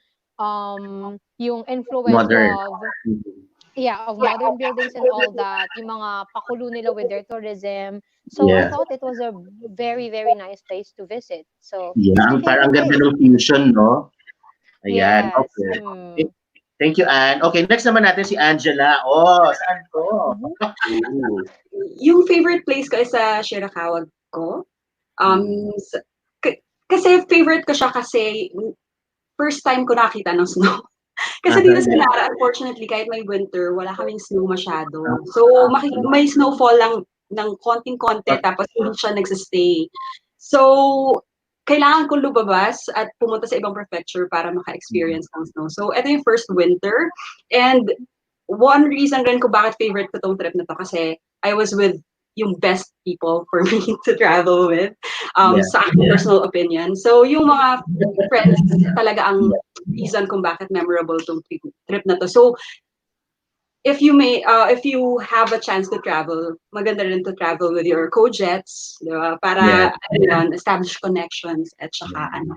influence modern. of Mhm. yeah, of modern buildings and all that, yung mga pakulo nila with their tourism. So I Yeah. thought it was a very, very nice place to visit. So Yeah, it's my parang favorite ganda place. ng fusion, no? Ayan, Yes. okay. Mm. Thank you, Anne. Okay, next naman natin si Angela. Oh, saan to? Mhm. Ooh. Yung favorite place ko is sa Shirakawa ko. Mm. S- kasi favorite ko siya kasi first time ko nakita ng snow. Kasi dito sa Yeah. Nara, unfortunately, kahit may winter, wala kaming snow masyado. So, may snowfall lang ng konting-konti, tapos hindi siya nagsistay. So, kailangan kong lumabas at pumunta sa ibang prefecture para maka-experience ng snow. So, ito yung first winter. And one reason rin ko bakit favorite ko tong trip na to kasi I was with yung best people for me to travel with Yeah. sa aking personal opinion. So, yung mga friends talaga ang reason kung bakit memorable tong trip na to. So, if you have a chance to travel, maganda rin to travel with your co-jets, di ba? Yeah. Para, ano yun, establish connections at saka, ano,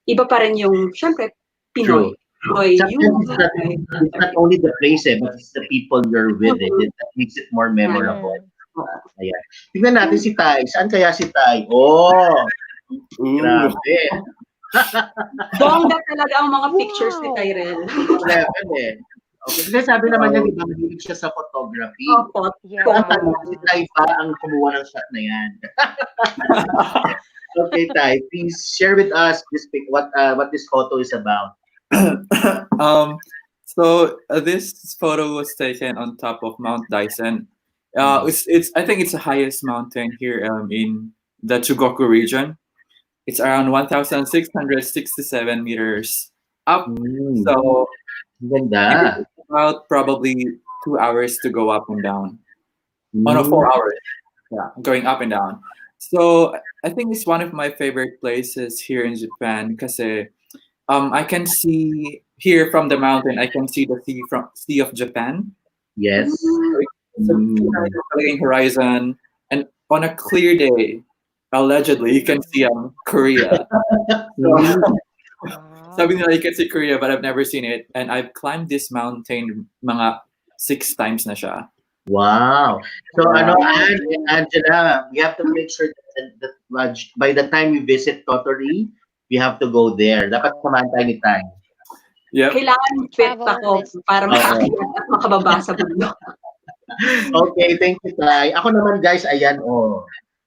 iba pa rin yung, syempre, Pinoy. True. Pinoy Sometimes humor, Pinoy it's not only the place, but it's the people you're with. That makes it more Yeah. memorable. Mm. Oo. Ayan. Tignan natin si Tay. Saan kaya si Tay? Oh, Ooh. grabe. Bongga talaga ang mga pictures ni Wow. Tyrell. Level eh. Okay. Kasi sabi naman niya, di ba, mahilig siya sa photography. Opo. So, ang Yeah. tanong, si Tay ba ang kumuha ng shot na yan? Okay, Tay, please share with us what this photo is about. um, this photo was taken on top of Mount Dyson. It's I think it's the highest mountain here in the Chugoku region. It's around 1,667 meters up. Mm, So ang it ganda. takes about probably 2 hours to go up and down. Oh no, Mm, 4 hours. Yeah, going up and down. So I think it's one of my favorite places here in Japan because I can see here from the mountain. I can see the sea of Japan. yes. It's a Mm, talagang horizon, and on a clear day, allegedly you can see Korea. So, mm, sabi Wow. nila you can see Korea, but I've never seen it, and I've climbed this mountain mga 6 times na siya. wow. So, Yeah. Angela, we have to make sure that by the time we visit Totori, we have to go there. Dapat samahan tayo ni Tay. Yep. Kailangan fit Travel ako list. para makakita at makababa sa bundok. Okay, thank you, Tay. Ako naman, guys, ayan, oh.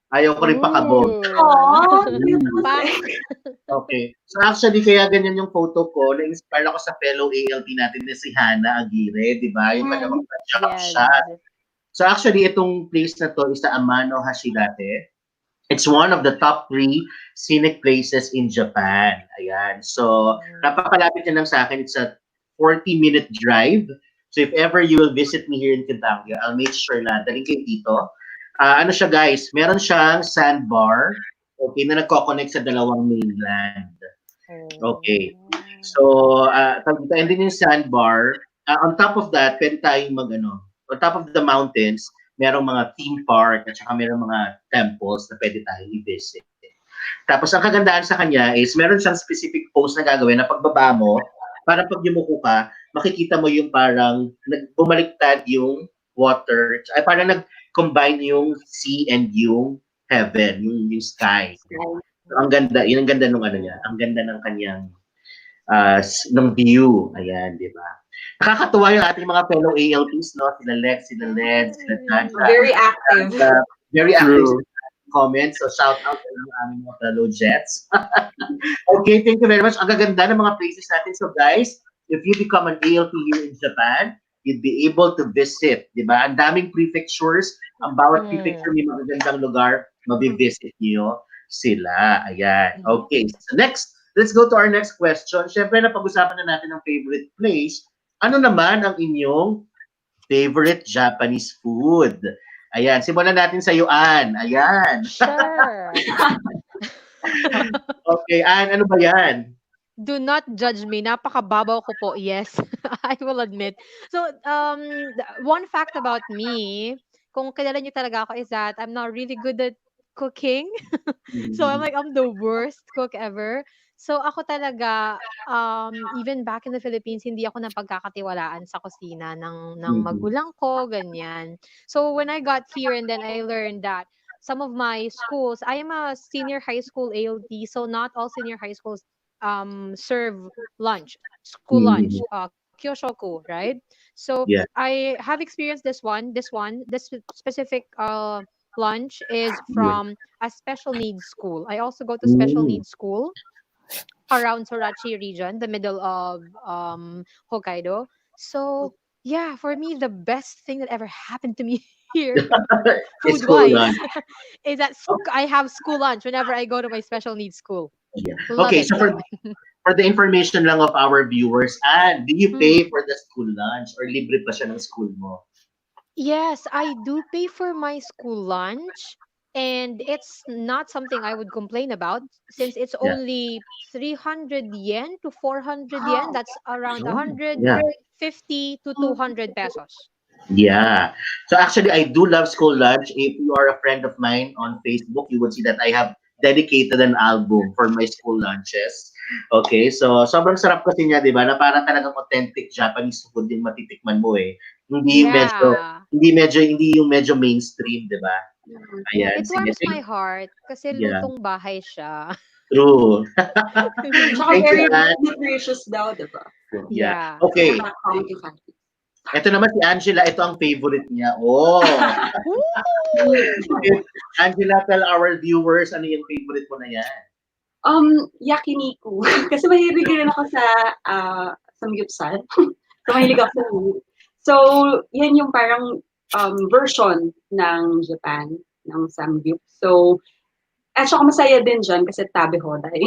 Ayaw ko rin pakabog. Aww, cute Mm. mo, Pak! Sek. Okay. So actually, kaya ganyan yung photo ko. Na-inspire ako sa fellow ALT natin na si Hannah Aguirre, di ba? Yung kanya Mm. magpa-jump shot. Yes. So actually, itong place na to is sa Amano Hashirate. It's one of the top 3 scenic places in Japan. Ayan. So, napakalapit niya lang sa akin. It's a 40-minute drive. So, if ever you will visit me here in Quintanilla, I'll make sure na daling kayo dito. Ano siya guys, meron siyang sandbar, okay, na nagko-connect sa dalawang mainland. Okay. So, and then yung sandbar, on top of that, pwede tayong on top of the mountains, merong mga theme park at saka merong mga temples na pwede tayong i-visit. Tapos ang kagandahan sa kanya is meron siyang specific pose na gagawin na pagbaba mo, para pag yumuko ka, makikita mo yung parang bumaliktad yung water, ay parang nag-combine yung sea and yung heaven, yung sky. So, ang ganda, yun ang ganda ng ano niya, ang ganda ng kanyang ng view. Ayan, di ba? Nakakatuwa yung ating mga fellow ALTs, no? Sila Lex, sila Led, sila Jaja. Very active. Very active True. comments. So, shout out sa mga aming mga fellow Jets. Okay, thank you very much. Ang gaganda ng mga places natin. So, guys, if you become an ALT here in Japan, you'd be able to visit, di ba? Ang daming prefectures. Ang bawat prefecture may magagandang lugar, mabivisit niyo sila. Ayan. Okay. So, next, let's go to our next question. Siyempre, napag-usapan na natin ang favorite place. Ano naman ang inyong favorite Japanese food? Ayan, simulan natin sa iyo, Ann. Ayan. Sure. Okay, Ann, ano ba yan? Do not judge me. Napakababaw ko po. Yes, I will admit. So, one fact about me, kung kilala niyo talaga ako, is that I'm not really good at cooking. So I'm the worst cook ever. So ako talaga, even back in the Philippines, hindi ako napagkakatiwalaan sa kusina ng magulang ko, ganyan. So when I got here and then I learned that some of my schools, I am a senior high school ALT, so not all senior high schools serve lunch, school lunch, kyoshoku, right? So Yeah. I have experienced this specific lunch is from a special needs school. I also go to special needs school around Sorachi region, the middle of Hokkaido. So yeah, for me the best thing that ever happened to me here, It's food cool wise, lunch. is that I have school lunch whenever I go to my special needs school. Yeah. Love Okay, it. so for the information lang of our viewers, Ann, do you pay for the school lunch or libre pa siya ng school mo? Yes, I do pay for my school lunch, and it's not something I would complain about since it's Yeah. only 300 yen to 400 yen. That's around Yeah. 150 to 200 pesos. Yeah. So actually, I do love school lunch. If you are a friend of mine on Facebook, you would see that I have dedicated an album for my school lunches. Okay, so sobrang sarap kasi niya, di ba? Na parang talagang authentic Japanese food yung matitikman mo eh. Hindi medyo, Yeah. hindi yung medyo mainstream, di ba? Ayan, It sige. warms my heart kasi Yeah, lutong bahay siya. true. Tsaka Thank you, very Ann. nutritious daw, diba? Yeah. Yeah. Okay. Thank you, Fatty. Ito naman si Angela, ito ang favorite niya. Oh. Angela, tell our viewers ano yung favorite mo na yan. Yakiniku. Kasi mahilig rin ako sa samgyupsal. So mahilig ako sa meat. So, yan yung parang version ng Japan, ng samgyup. So, at saka masaya din dyan kasi tabi hoday.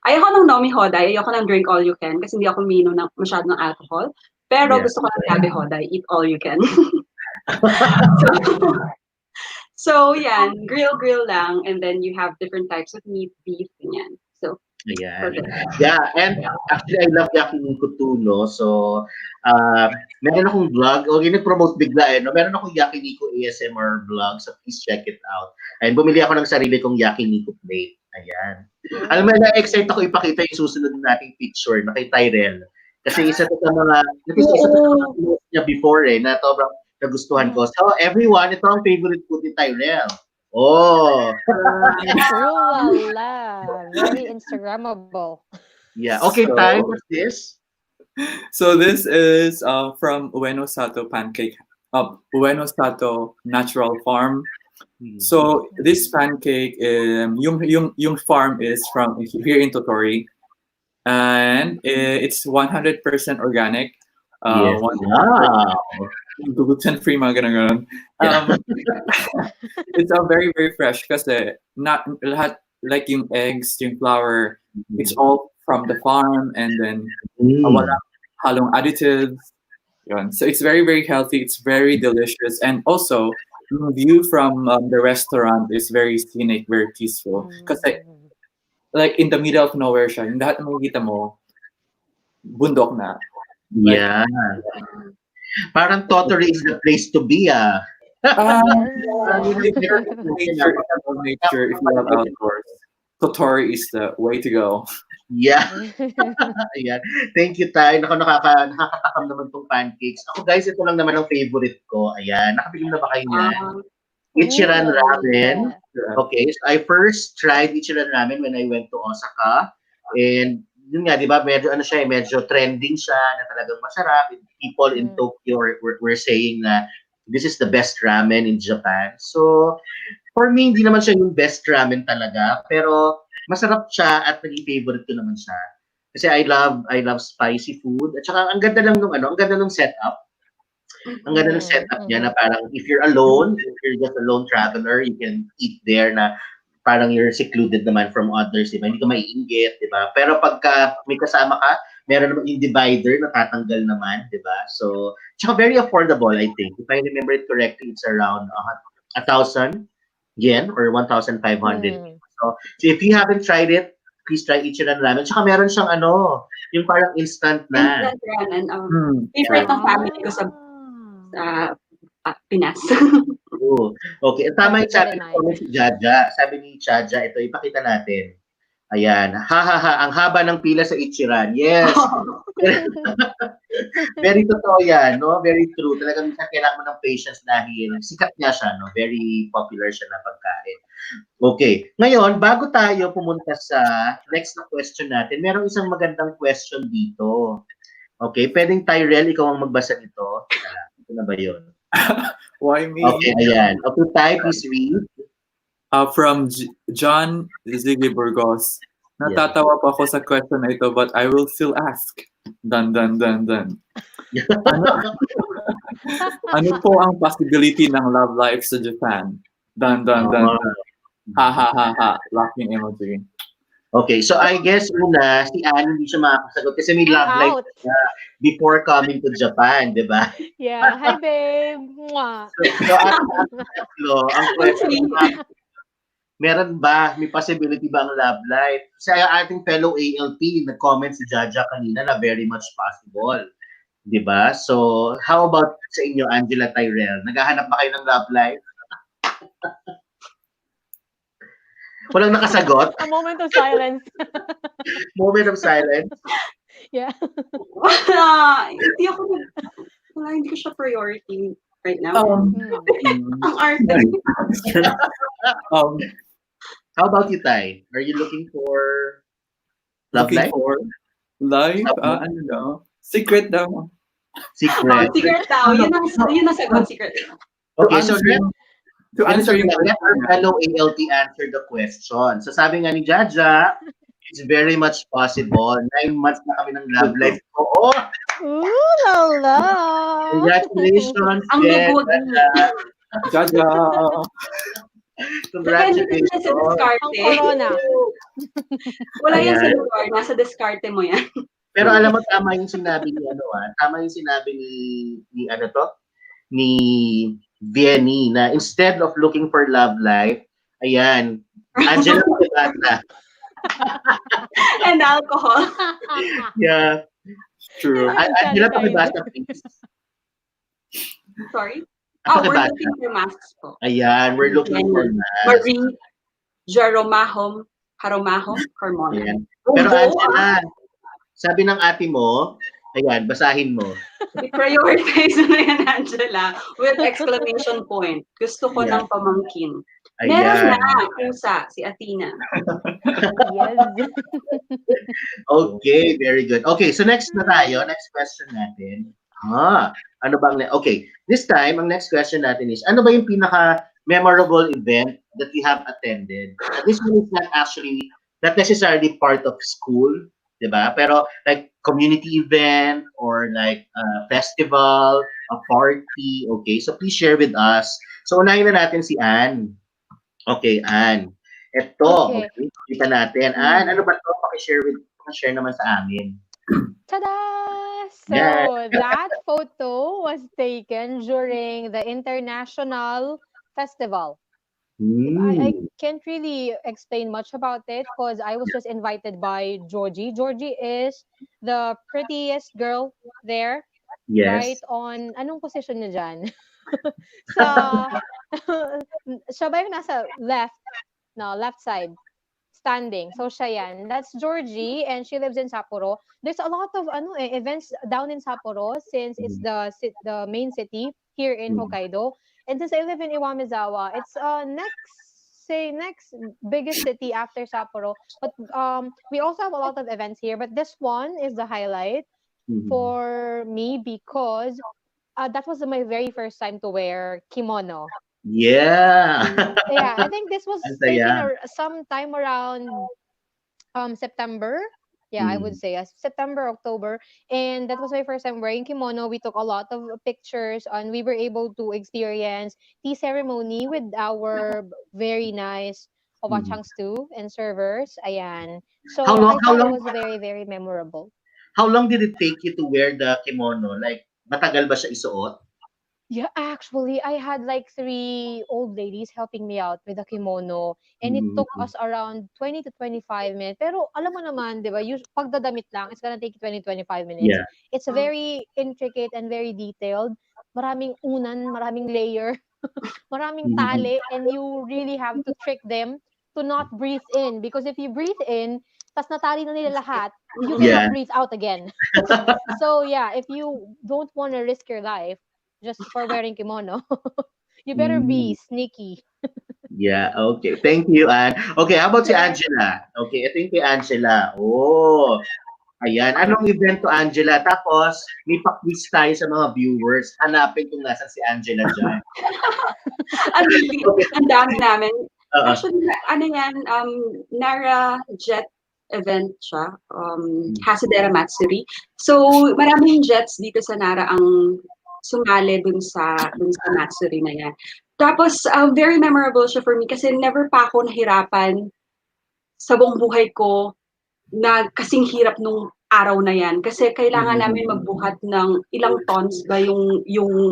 Ayoko ng nomi hoday, ayoko ng drink all you can kasi hindi ako mino ng masyado ng alcohol. Pero Yeah. gusto ko ng tabi hoday, eat all you can. So, yan, grill lang, and then you have different types of meat, beef, ganyan. So, Ayan. Yeah, and actually I love yakiniku too, no? So, meron akong vlog, okay, nag-promote bigla eh, no? Meron akong yakiniku ASMR vlog, so please check it out. Ayun, bumili ako ng sarili kong yakiniku plate. Ayan. Alam mo, na-excite ako ipakita yung susunod nating picture na kay Tyrell. Kasi isa to sa mga, niya before eh, na sobrang nagustuhan ko. So, everyone, ito ang favorite food ni Tyrell. Oh. Ooh la la. Very Instagrammable. Yeah. Okay, So- Ty, what's this? So this is from Ueno Sato Pancake, Ueno Sato Natural Farm. So this pancake, yung farm is from here in Totori, and it's 100% organic. Yes. 100% Wow. gluten-free, mga ganun. Yeah. It's a very, very fresh kasi not lahat, like yung eggs, yung flour, it's all from the farm, and then Mm. walang halong additives. Yun. So it's very, very healthy. It's very delicious. And also, yung view from the restaurant is very scenic, very peaceful. Kasi like in the middle of nowhere siya. Yung lahat na makikita mo, bundok na. Like, Yeah. Parang Tottery is the place to be, ah. if you're into nature, if you love nature, if you love outdoors, Totori is the way to go. Yeah. Ayan. Thank you, Tay. Naku, nakakatakam naman tong pancakes. Ako, guys, ito lang naman ang favorite ko. Ayan. Nakabili na ba kayo niyan? Ichiran Ramen. Okay, so I first tried Ichiran Ramen when I went to Osaka. And yun nga, di ba, medyo ano siya, medyo trending siya na talagang masarap. People in Tokyo were saying na this is the best ramen in Japan. So, for me, hindi naman siya yung best ramen talaga. Pero, masarap siya at naging favorite ko naman siya. Kasi I love spicy food. At saka, ang ganda lang ng ang ganda ng setup. Ang ganda ng setup niya na parang if you're alone, if you're just a lone traveler, you can eat there na parang you're secluded naman from others, diba? Hindi ka maiinggit, diba? Pero pagka may kasama ka, meron naman yung divider na tatanggal naman, diba? So, tsaka very affordable, I think. If I remember it correctly, it's around 1,000 yen or 1,500. So if you haven't tried it, please try Ichiran Ramen. Tsaka meron siyang yung parang instant na. Instant ramen. Favorite ng family ko sa Pinas. Oh, okay. Tama yung sabi ni si Jaja. Sabi ni Jaja, ito, ipakita natin. Ayan. Ha, ha, ha. Ang haba ng pila sa Ichiran. Yes. Very totoo yan, no? Very true. Talagang minsan kailangan mo ng patience dahil sikat niya siya, no? Very popular siya na pagkain. Okay. Ngayon, bago tayo pumunta sa next na question natin, merong isang magandang question dito. Okay. Pwedeng Tyrell, ikaw ang magbasa nito. Ito na ba yun? Why me? Okay, ayan. Okay, Ty, please read. From John Ziggy Burgos. Natatawa pa ako sa question na ito, but I will still ask. Dun, dun, dun, dun. Ano po ang possibility ng love life sa Japan? Dun, dun, dun, dun. Ha, ha, ha, ha. Laughing emoji. Okay, so I guess si Anne hindi siya makakasagot kasi may love life siya before coming to Japan, di ba? Yeah. Hi, babe. Mwah. So ang question, meron ba, may possibility ba ang love life? Sa ating fellow ALP, nag-comment si Jaja kanina na very much possible. Di ba? So, how about sa inyo, Angela Tyrell? Naghahanap ba kayo ng love life? Walang nakasagot? A moment of silence. Moment of silence? Yeah. Hindi ko siya priority right now. Ang arte. How about you, Ty? Are you looking for love life? For life? Ano daw? Secret daw. Secret. Secret daw. Yun ang sagot, secret. Okay, so to answer let our fellow ALT answer the question. So sabi nga ni Jaja, it's very much possible. 9 months na kami ng love life. Oo! Ooh, lala! Congratulations, Ang lugod. Jaja! Congratulations. Sa diskarte. Ang corona. Wala yan sa lugar. Nasa diskarte mo yan. Pero alam mo, tama yung sinabi ni tama yung sinabi ni Vienny na instead of looking for love life, ayan, Angela Pagata. And alcohol. Yeah. True. Angela Pagata, please. Sorry? We're looking for masks po. Ayan, we're looking for masks. Marie Jaromahom Carmona. Ayan. Pero Angela, sabi ng ate mo, ayan, basahin mo. I-prioritize na yan, Angela, with exclamation point. Gusto ko ng pamangkin. Ayan. Meron na, pusa, si Athena. Yes. Okay, very good. Okay, so next na tayo. Next question natin. Ano ba ang okay, this time, ang next question natin is, ano ba yung pinaka memorable event that you have attended? This one is not actually, not necessarily part of school, di ba? Pero like community event or like a festival, a party, okay? So please share with us. So unahin na natin si Anne. Okay, Anne. Ito, Okay. okay, kita natin. Anne, ano Mm. ba to? Paki-share naman sa amin. Ta-da! Yes. So that photo was taken during the international festival. I Hmm. can't really explain much about it because I was just invited by Georgie. Georgie is the prettiest girl there, right Yes. on, anong position niya dyan? Sa, siya ba yung nasa left? No, left side. Standing. So siya yan. That's Georgie and she lives in Sapporo. There's a lot of events down in Sapporo since it's Mhm. the main city here in Mhm. Hokkaido. And since I live in Iwamezawa, it's next biggest city after Sapporo. But we also have a lot of events here, but this one is the highlight Mhm. for me because that was my very first time to wear kimono. Yeah. Yeah, I think this was Ang taken saya. sometime around September. Yeah, I would Mhm. say September, October. And that was my first time wearing kimono. We took a lot of pictures and we were able to experience tea ceremony with our very nice Mhm. obachang stew and servers. Ayan. How So long I how thought it long was very, very memorable. how long did it take you to wear the kimono? Like matagal ba siya isuot? Yeah, actually, I had like three old ladies helping me out with the kimono, and it took Mhm. us around 20 to 25 minutes. Pero alam mo naman, di ba, pagdadamit lang, it's gonna take 20, 25 minutes. Yeah. It's very intricate and very detailed. Maraming unan, maraming layer, maraming Mhm. tali, and you really have to trick them to not breathe in. Because if you breathe in, tas natali na nila lahat, you cannot Yeah. breathe out again. So yeah, if you don't want to risk your life just for wearing kimono, you better be Mm. sneaky. Yeah, okay. Thank you, Anne. Okay, how about si Sure. Angela? Okay, ito yung kay Angela. Oh, ayan. Anong event to, Angela? Tapos, may pa-quiz tayo sa mga viewers. Hanapin kung nasan si Angela dyan. Okay. Ang dami namin. Oo. Actually, ano yan, Nara Jet event siya, Hasidera Matsuri. So, maraming jets dito sa Nara ang sumali dun sa Matsuri na yan. Tapos, very memorable siya for me kasi never pa ako nahirapan sa buong buhay ko na kasing hirap nung araw na yan. Kasi kailangan Mhm. namin magbuhat ng ilang tons ba yung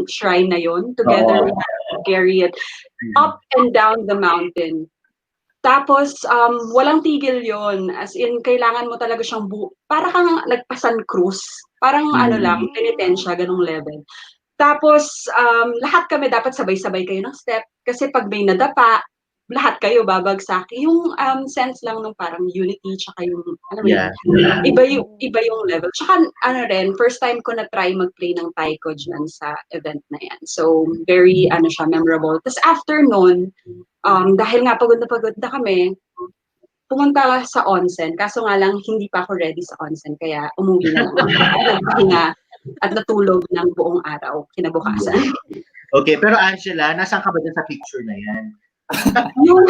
shrine na yon. Together, Oo. we had to carry it Mhm. up and down the mountain. Tapos, walang tigil yon. As in, kailangan mo talaga siyang para kang nagpasan cruise. Parang ano lang, Mhm. Wow. penitensya, ganong level. Tapos, lahat kami dapat sabay-sabay kayo ng step. Kasi pag may nadapa, lahat kayo babagsak. Yung sense lang ng parang unity, tsaka yung, alam mo yun, Yeah. Oh. iba yung level. Tsaka, ano rin, first time ko na try mag-play ng taiko dyan sa event na yan. So, very, ano siya, memorable. Tapos after nun, dahil nga pagod na kami, pumunta sa onsen. Kaso nga lang, hindi pa ako ready sa onsen. Kaya umuwi na lang ako. Nagpahinga at natulog ng buong araw kinabukasan. Okay, pero Angela, nasaan ka ba dyan sa picture na yan? Yung,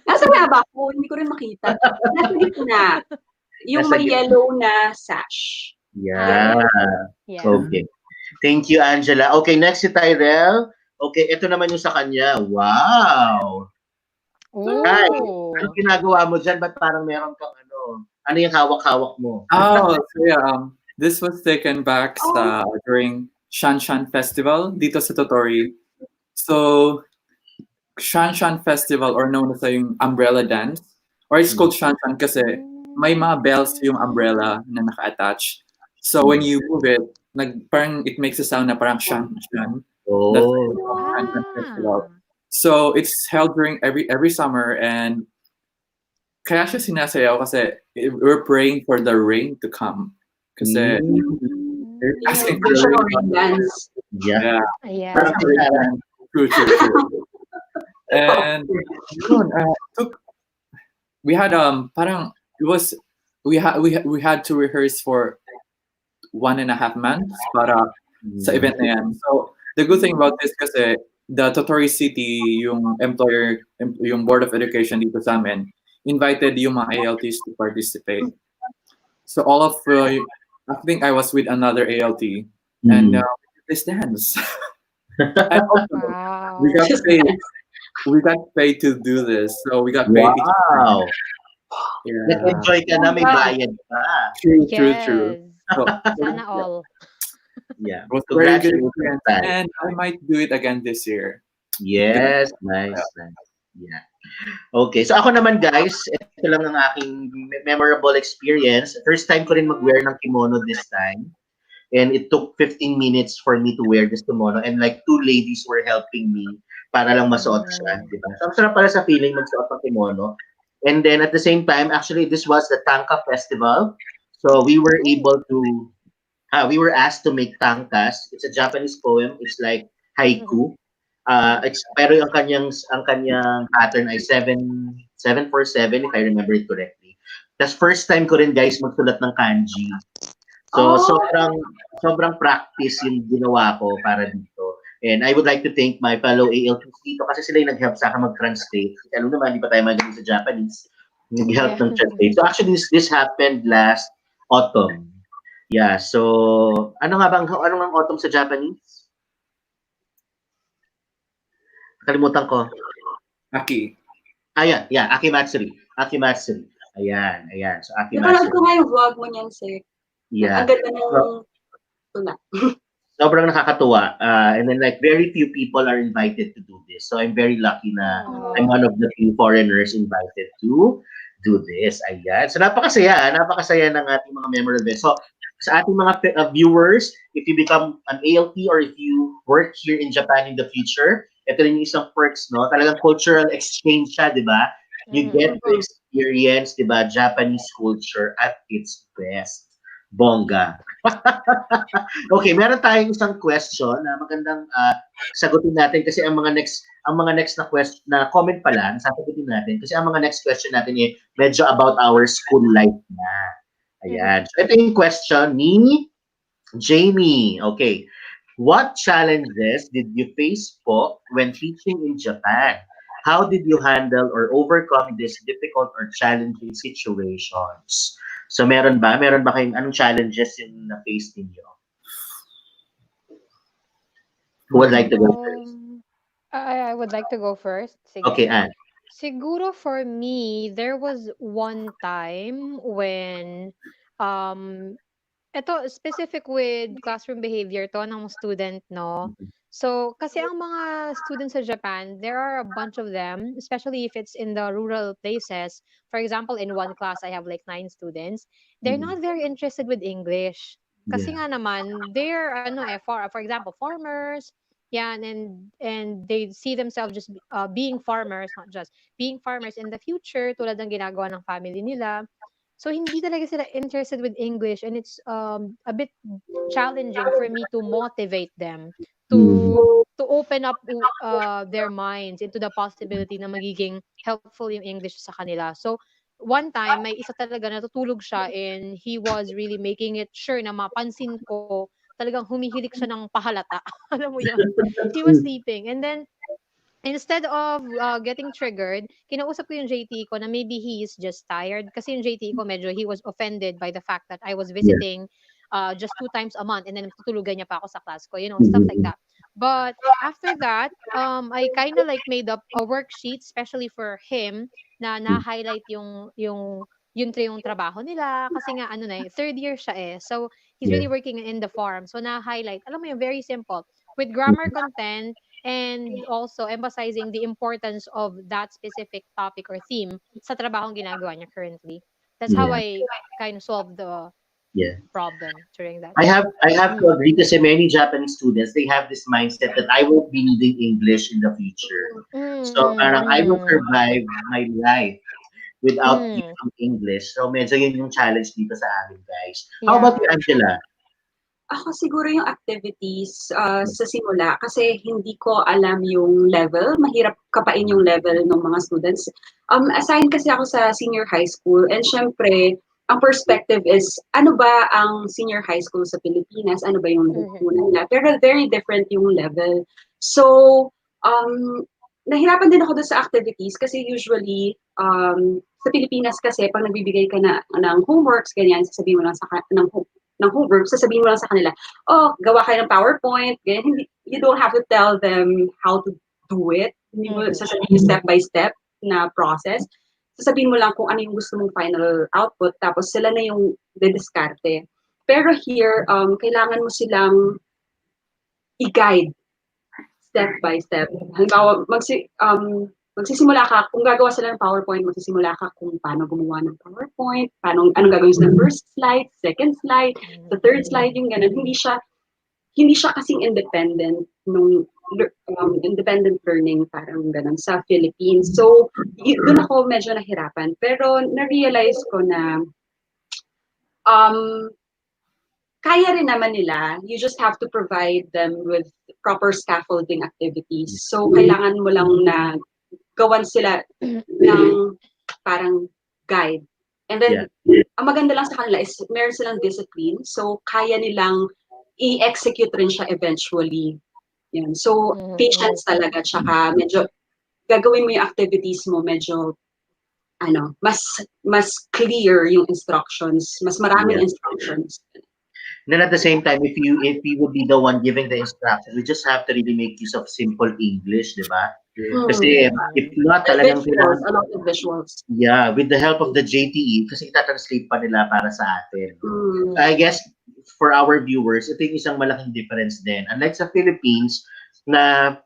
nasa nga ba ako? Hindi ko rin makita. Nasa gitna. Yung Nasa may gitna. yellow na sash. Yeah. Yellow. Yeah. Okay. Thank you, Angela. Okay, next si Tyrell. Okay, ito naman yung sa kanya. Wow! Ay, anong Oh. ginagawa mo dyan? Ba't parang meron kang ano yung hawak-hawak mo? Oh, so yeah, this was taken back Oh, during Shanshan Festival dito sa Totori. So, Shanshan Festival or known as yung umbrella dance, or it's called Shanshan kasi may mga bells yung umbrella na naka-attach. So when you move it, parang it makes a sound na parang shan shan. That's Oh. Shanshan Festival. Ah. So it's held during every summer, and kaya siya sinasayaw kasi we're praying for the rain to come. Kasi Mm. they're yung asking for the national rain. rain dance. Yeah. Yeah, Parang Yeah. si Sarah. true. And yun, we had parang it was we had to rehearse for 1.5 months para sa event na yan. So the good thing about this kasi the Totori City, yung yung Board of Education dito sa amin, invited yung mga ALTs to participate. So all of, I think I was with another ALT, and Mm. this dance. And also, we Wow. got Just paid. dance. We got paid to do this, so we got paid each time. Wow! Yeah, Nag-enjoy ka na, may Bongga. bayad pa. true. Yes. So Sana all. Yeah. it was a very good Congratulations, experience, Sai. and I might do it again this year. Yes, nice, nice. Yeah. Okay, so ako naman guys, ito lang ang aking memorable experience. First time ko rin mag-wear ng kimono this time. And it took 15 minutes for me to wear this kimono and like two ladies were helping me para lang masuot siya, Mm. di ba? So, ang sarap pala sa feeling magsuot ng kimono. And then at the same time, actually, this was the Tanka Festival. So we were Oh. able to, we were asked to make tankas. It's a Japanese poem. It's like Mhm. haiku. Pero ang kanyang pattern ay 747 if I remember it correctly. That's first time ko rin guys magsulat ng kanji. So Oh, sobrang practice yung ginawa ko para dito. And I would like to thank my fellow ALTs dito kasi sila yung nag-help sa akin mag-translate. Kasi alam naman, di pa tayo magaling sa Japanese. Nag-help Yeah. ng translate. So actually, this happened last autumn. Yeah, so ano nga ang autumn sa Japanese? Kalimutan ko. Aki. Yeah, Akimatsuri. Akimatsuri. Ayan. So napanood ko Akimatsuri. nga yung vlog mo niyan, Sek. Ang Yeah. ganda So, ng tula. sobrang nakakatuwa. And then like very few people are invited to do this. So I'm very lucky na I'm Aw. one of the few foreigners invited to do this. Ayan. So napakasaya ng ating mga memorable. So sa ating mga viewers, if you become an ALT or if you work here in Japan in the future, ito rin yung isang perks, no? Talagang cultural exchange siya, di ba? You get to Mhm. experience, di ba, Japanese culture at its best. Bongga. Okay, meron tayong isang question na magandang sagutin natin kasi ang mga next na question na comment pala sasagutin natin kasi ang mga next question natin eh medyo about our school life na. Mhm. Ayan. So ito yung question ni Jamie. Okay. What challenges did you face po when teaching in Japan? How did you handle or overcome these difficult or challenging situations? So meron ba? Meron ba kayong anong challenges yung na-face ninyo? Who would like to go first? I would like to go first. Okay, Sige. Anne. Siguro for me, there was one time when um ito specific with classroom behavior to ng student, no? So, kasi ang mga students sa Japan, there are a bunch of them, especially if it's in the rural places. For example, in one class, I have like 9 students. They're Mhm. not very interested with English. Kasi Yeah. nga naman, they're, for example, farmers. Yan, and they see themselves just being farmers, not just being farmers in the future, tulad ng ginagawa ng family nila. So hindi talaga sila interested with English, and it's a bit challenging for me to motivate them Mhm. to open up their minds into the possibility na magiging helpful yung English sa kanila. So one time may isa talaga natutulog siya and he was really making it sure na mapansin ko talagang humihilik siya ng pahalata. Alam mo yon. He was sleeping and then instead of getting triggered, kinausap ko yung JT ko na maybe he is just tired. Kasi yung JT ko medyo he was offended by the fact that I was Yeah. visiting just 2 times a month and then tutulugan niya pa ako sa class ko, stuff like Mhm. that. But after that, I kind of like made up a worksheet, especially for him, na na-highlight yung trabaho nila. Kasi nga, third year siya eh. So, he's Yeah. really working in the farm. So, na-highlight. Alam mo yung very simple. With grammar content, and also emphasizing the importance of that specific topic or theme sa trabahong ginagawa niya currently. That's how Yeah. I kind of solved the Yeah. problem during that I have to time. agree kasi many Japanese students they have this mindset that I won't be needing English in the future. Mm, So parang I will mm, survive my life without mm. using English. So medyo yun yung challenge dito sa amin, guys. How about you, Yeah. Angela? Ako siguro yung activities sa simula kasi hindi ko alam yung level, mahirap kapain yung level ng mga students. Assigned kasi ako sa senior high school and syempre, ang perspective is ano ba ang senior high school sa Pilipinas, ano ba yung Mhm. natutunan nila, pero very different yung level. So, Um, Nahirapan din ako dun sa activities kasi usually, sa Pilipinas kasi 'pag nagbibigay ka ng homeworks ganyan, sasabihin mo lang ng homework, sasabihin mo lang sa kanila, "Oh, gawa kayo ng PowerPoint," ganyan. Hindi, you don't have to tell them how to do it. Hindi mo Mhm. sasabihin step by step na process. Sasabihin mo lang kung ano yung gusto mong final output tapos sila na yung didiskarte. Pero here, kailangan mo silang i-guide step by step. Halimbawa, magsisimula ka, kung gagawa sila ng PowerPoint, magsisimula ka kung paano gumawa ng PowerPoint, anong gagawin sa first slide, second slide, the third slide, yung ganun. Hindi siya kasing independent nung independent learning parang ganun sa Philippines. So, doon ako medyo nahirapan. Pero na-realize ko na um, kaya rin naman nila. You just have to provide them with proper scaffolding activities. So, kailangan mo lang na gawan sila ng parang guide. And then, ang maganda lang sa kanila is meron silang discipline. So, kaya nilang i-execute rin siya eventually. Yan. So, Mhm. patience talaga. Tsaka medyo gagawin mo yung activities mo medyo mas clear yung instructions. Mas maraming Yeah. instructions. Then at the same time, if you would be the one giving the instructions, we just have to really make use of simple English, di ba? Kasi if Mhm. not, And talagang visuals, kailangan, a lot of visuals. yeah, with the help of the JTE, kasi itatranslate pa nila para sa atin. So I guess for our viewers, ito yung isang malaking difference din. Unlike sa Philippines, na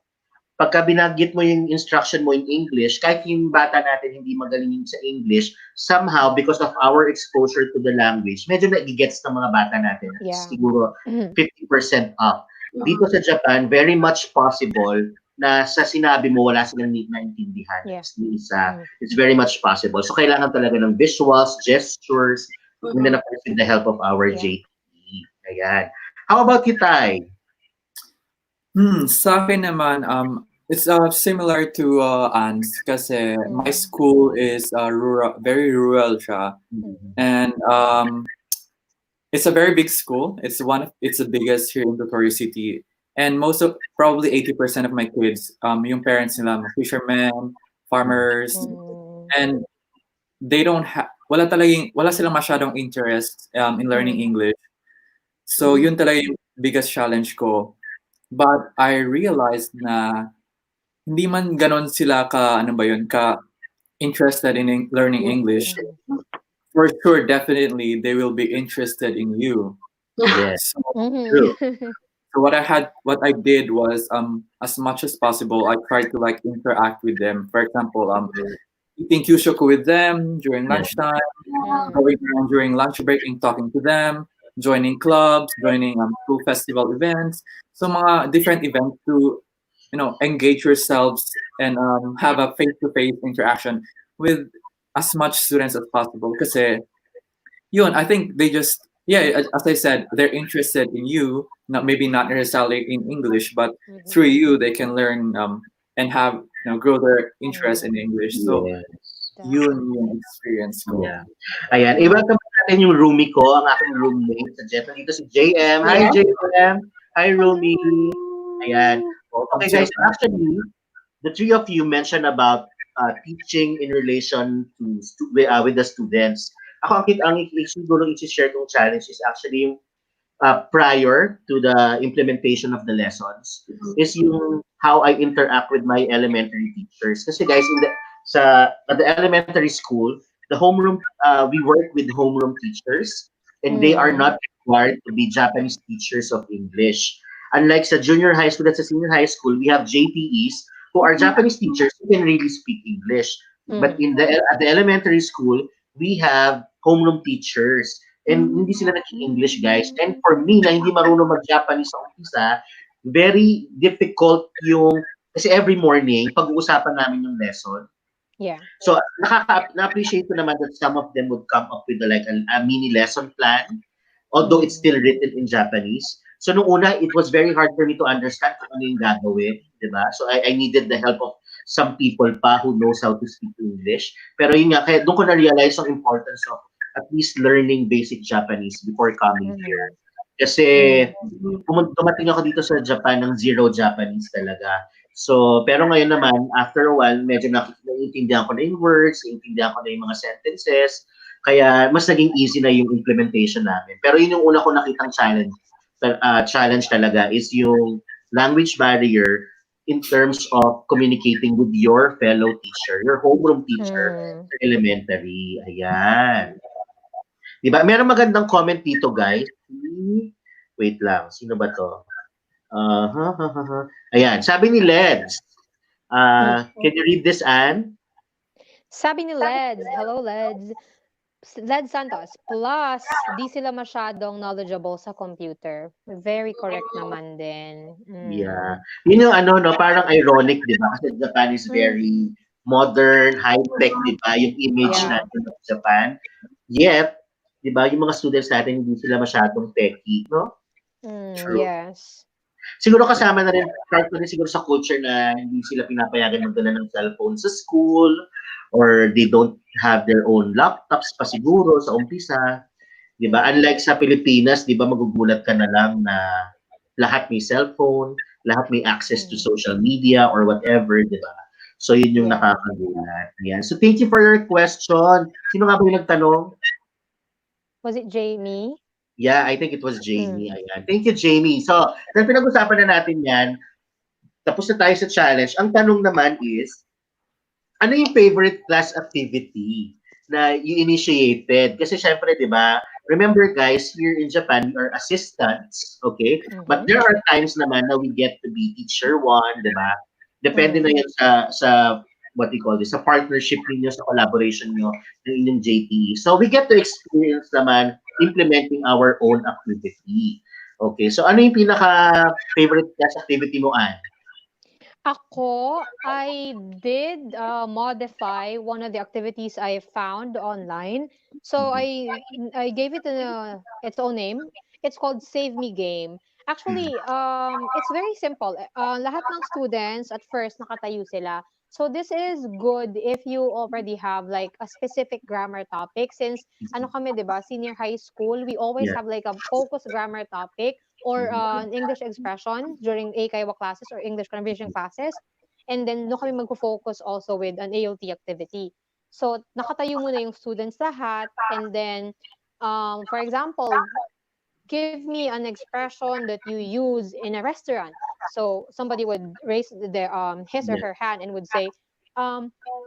pagka binanggit mo yung instruction mo in English, kahit yung bata natin hindi magaling sa English, somehow, because of our exposure to the language, medyo nagigets ng mga bata natin. Yeah. Siguro Mhm. 50% up. Dito Mhm. sa Japan, very much possible na sa sinabi mo, wala silang naintindihan. Yeah. Mhm. It's very much possible. So, kailangan talaga ng visuals, gestures, and then, Mhm. of course, with the help of our Yeah. JTE. Ayan. How about you, Ty? Sa akin naman, it's similar to Anne's kasi my Mhm. school is rural, very rural siya. Mhm. And it's a very big school. It's the biggest here in Victoria City. And most of probably 80% of my kids, yung parents nila, mga fishermen, farmers, Mhm. and they don't have wala silang masyadong interest in learning Mhm. English. So yun talaga yung biggest challenge ko. But I realized na hindi man ganon sila ka ano ba yun ka interested in learning English. Mhm. For sure, definitely they will be interested in you. Yes, So, Mhm. true. so what I did was as much as possible I tried to like interact with them. For example, eating kyushoku with them during Yeah. lunchtime, Mhm. going around during lunch break and talking to them, joining clubs, joining school festival events. So mga different events to engage yourselves and have a face-to-face interaction with as much students as possible. Kasi yun, I think they just as I said, they're interested in you, maybe not necessarily in English, but Mhm. through you they can learn and have grow their interest in Mhm. English. So Yes. yun Definitely. yung experience ko. Yeah. Ayan. I-welcome natin yung roomie ko, ang aking roommate sa Jet. Nandito si JM. Hi, Yes. JM. Hi, roomie. Ayan. Hello. Okay, guys. Actually, the three of you mentioned about teaching in relation to with the students. Ako, ang siguro i-share kong challenge is actually yung prior to the implementation of the lessons is yung how I interact with my elementary teachers. Kasi guys, at the elementary school, the homeroom we work with homeroom teachers, and they are Mhm. not required to be Japanese teachers of English. Unlike sa junior high school at sa senior high school, we have JTEs who are Japanese teachers who can really speak English. But Mhm. at the elementary school, we have homeroom teachers. And hindi sila nag-English, guys. And for me, na hindi marunong mag-Japanese sa umpisa, very difficult yung, kasi every morning, pag-uusapan namin yung lesson. Yeah. So, na-appreciate ko naman that some of them would come up with like a mini lesson plan, although it's Mhm. still written in Japanese. So, nung una, it was very hard for me to understand kung ano yung gagawin, di ba? So, I needed the help of some people pa who knows how to speak English. Pero yun nga, kaya doon ko na-realize ang importance of at least learning basic Japanese before coming here. Mhm. Kasi Mhm. dumating ako dito sa Japan ng zero Japanese talaga. So, pero ngayon naman, after a while, medyo naiintindihan ko na yung words, naiintindihan ko na yung mga sentences, kaya mas naging easy na yung implementation namin. Pero yun yung una ko nakitang challenge talaga is yung language barrier in terms of communicating with your fellow teacher, your homeroom teacher Mm. sa elementary. Ayan. Diba? Meron magandang comment dito, guys. Wait lang. Sino ba to? Ayan. Sabi ni Leds. Can you read this, Anne? Sabi ni Leds, hello Leds, Led Santos, plus di sila masyadong knowledgeable sa computer. Very correct naman din. Yeah. Yun yung ano, no, parang ironic, di ba? Kasi Japan is Mm. very modern, high-tech, di ba? Yung image Yeah. natin of Japan. Yet, di ba, yung mga students natin, hindi sila masyadong techy, no? True. Yes. Siguro kasama na rin, part na rin siguro sa culture na hindi sila pinapayagan magdala ng cellphone sa school or they don't have their own laptops pa siguro sa umpisa. Di ba? Unlike sa Pilipinas, di ba, magugulat ka na lang na lahat may cellphone, lahat may access to social media or whatever, di ba? So, yun yung Yeah. nakakagulat. Ayan. So, thank you for your question. Sino nga ba yung nagtanong? Was it Jamie? Yeah, I think it was Jamie. Ayan. Thank you, Jamie. So, dahil pinag-usapan na natin yan, tapos na tayo sa challenge. Ang tanong naman is, ano yung favorite class activity na you initiated? Kasi syempre, di ba, remember guys, here in Japan, we are assistants, okay? But there are times naman na we get to be teacher one, di ba? Depende na yan sa what we call this, sa partnership ninyo, sa collaboration nyo ng inyong JTE. So we get to experience naman implementing our own activity. Okay, so ano yung pinaka-favorite class activity mo, Anne? Ako, I did modify one of the activities I found online. So I gave it its own name. It's called Save Me Game. Actually, it's very simple. Lahat ng students at first nakatayo sila. So this is good if you already have like a specific grammar topic since ano kami 'di ba, senior high school, we always Yeah. have like a focused grammar topic or an English expression during AKaiwa classes or English conversation classes. And then, doon kami magpo-focus also with an ALT activity. So, nakatayo muna yung students lahat. And then, for example, give me an expression that you use in a restaurant. So, somebody would raise his or Yeah. her hand and would say,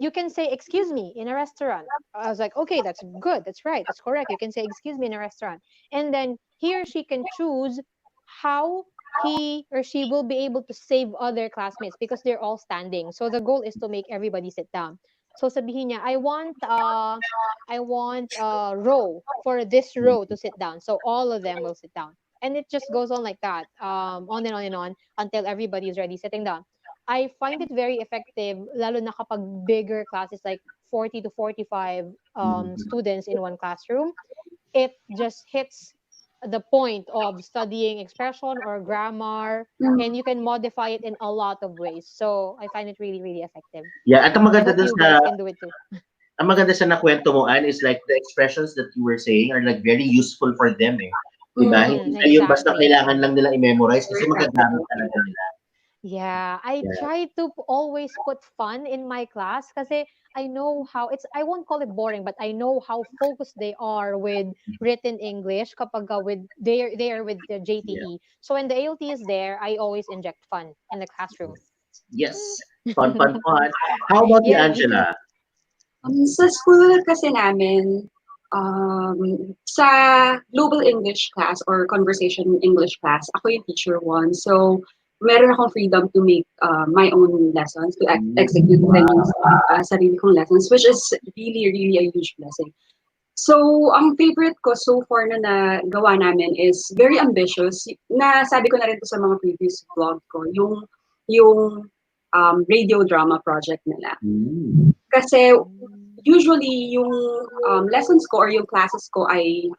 you can say excuse me in a restaurant. I was like, okay, that's good, that's right, that's correct, you can say excuse me in a restaurant. And then he or she can choose how he or she will be able to save other classmates because they're all standing. So the goal is to make everybody sit down. So sabihin niya, I want a row for this row to sit down. So all of them will sit down. And it just goes on like that, on and on and on until everybody is ready sitting down. I find it very effective, lalo na kapag bigger classes like 40 to 45 students in one classroom. It just hits the point of studying expression or grammar, and you can modify it in a lot of ways. So I find it really, really effective. Yeah, at ang I maganda hope dun you sa guys can do it too. ang maganda sa nakwento mo, Ann, is like the expressions that you were saying are like very useful for them eh. Diba? Hindi na yung basta Exactly. kailangan lang nila i-memorize kasi magagamit talaga nila. Yeah, I Yeah. try to always put fun in my class kasi I know how I won't call it boring, but I know how focused they are with written English kapag they are with the JTE. So when the ALT is there, I always inject fun in the classroom. Yes. Fun, fun, fun. How about you, Yay. Angela? Sa school kasi namin, sa Global English class or Conversation English class, ako yung teacher one. So, meron akong freedom to make my own lessons, to execute din yung sarili kong lessons, which is really, really a huge blessing. So, ang favorite ko so far na nagawa namin is very ambitious. Na sabi ko na rin to sa mga previous vlog ko, yung radio drama project nila. Kasi usually yung lessons ko or yung classes ko ay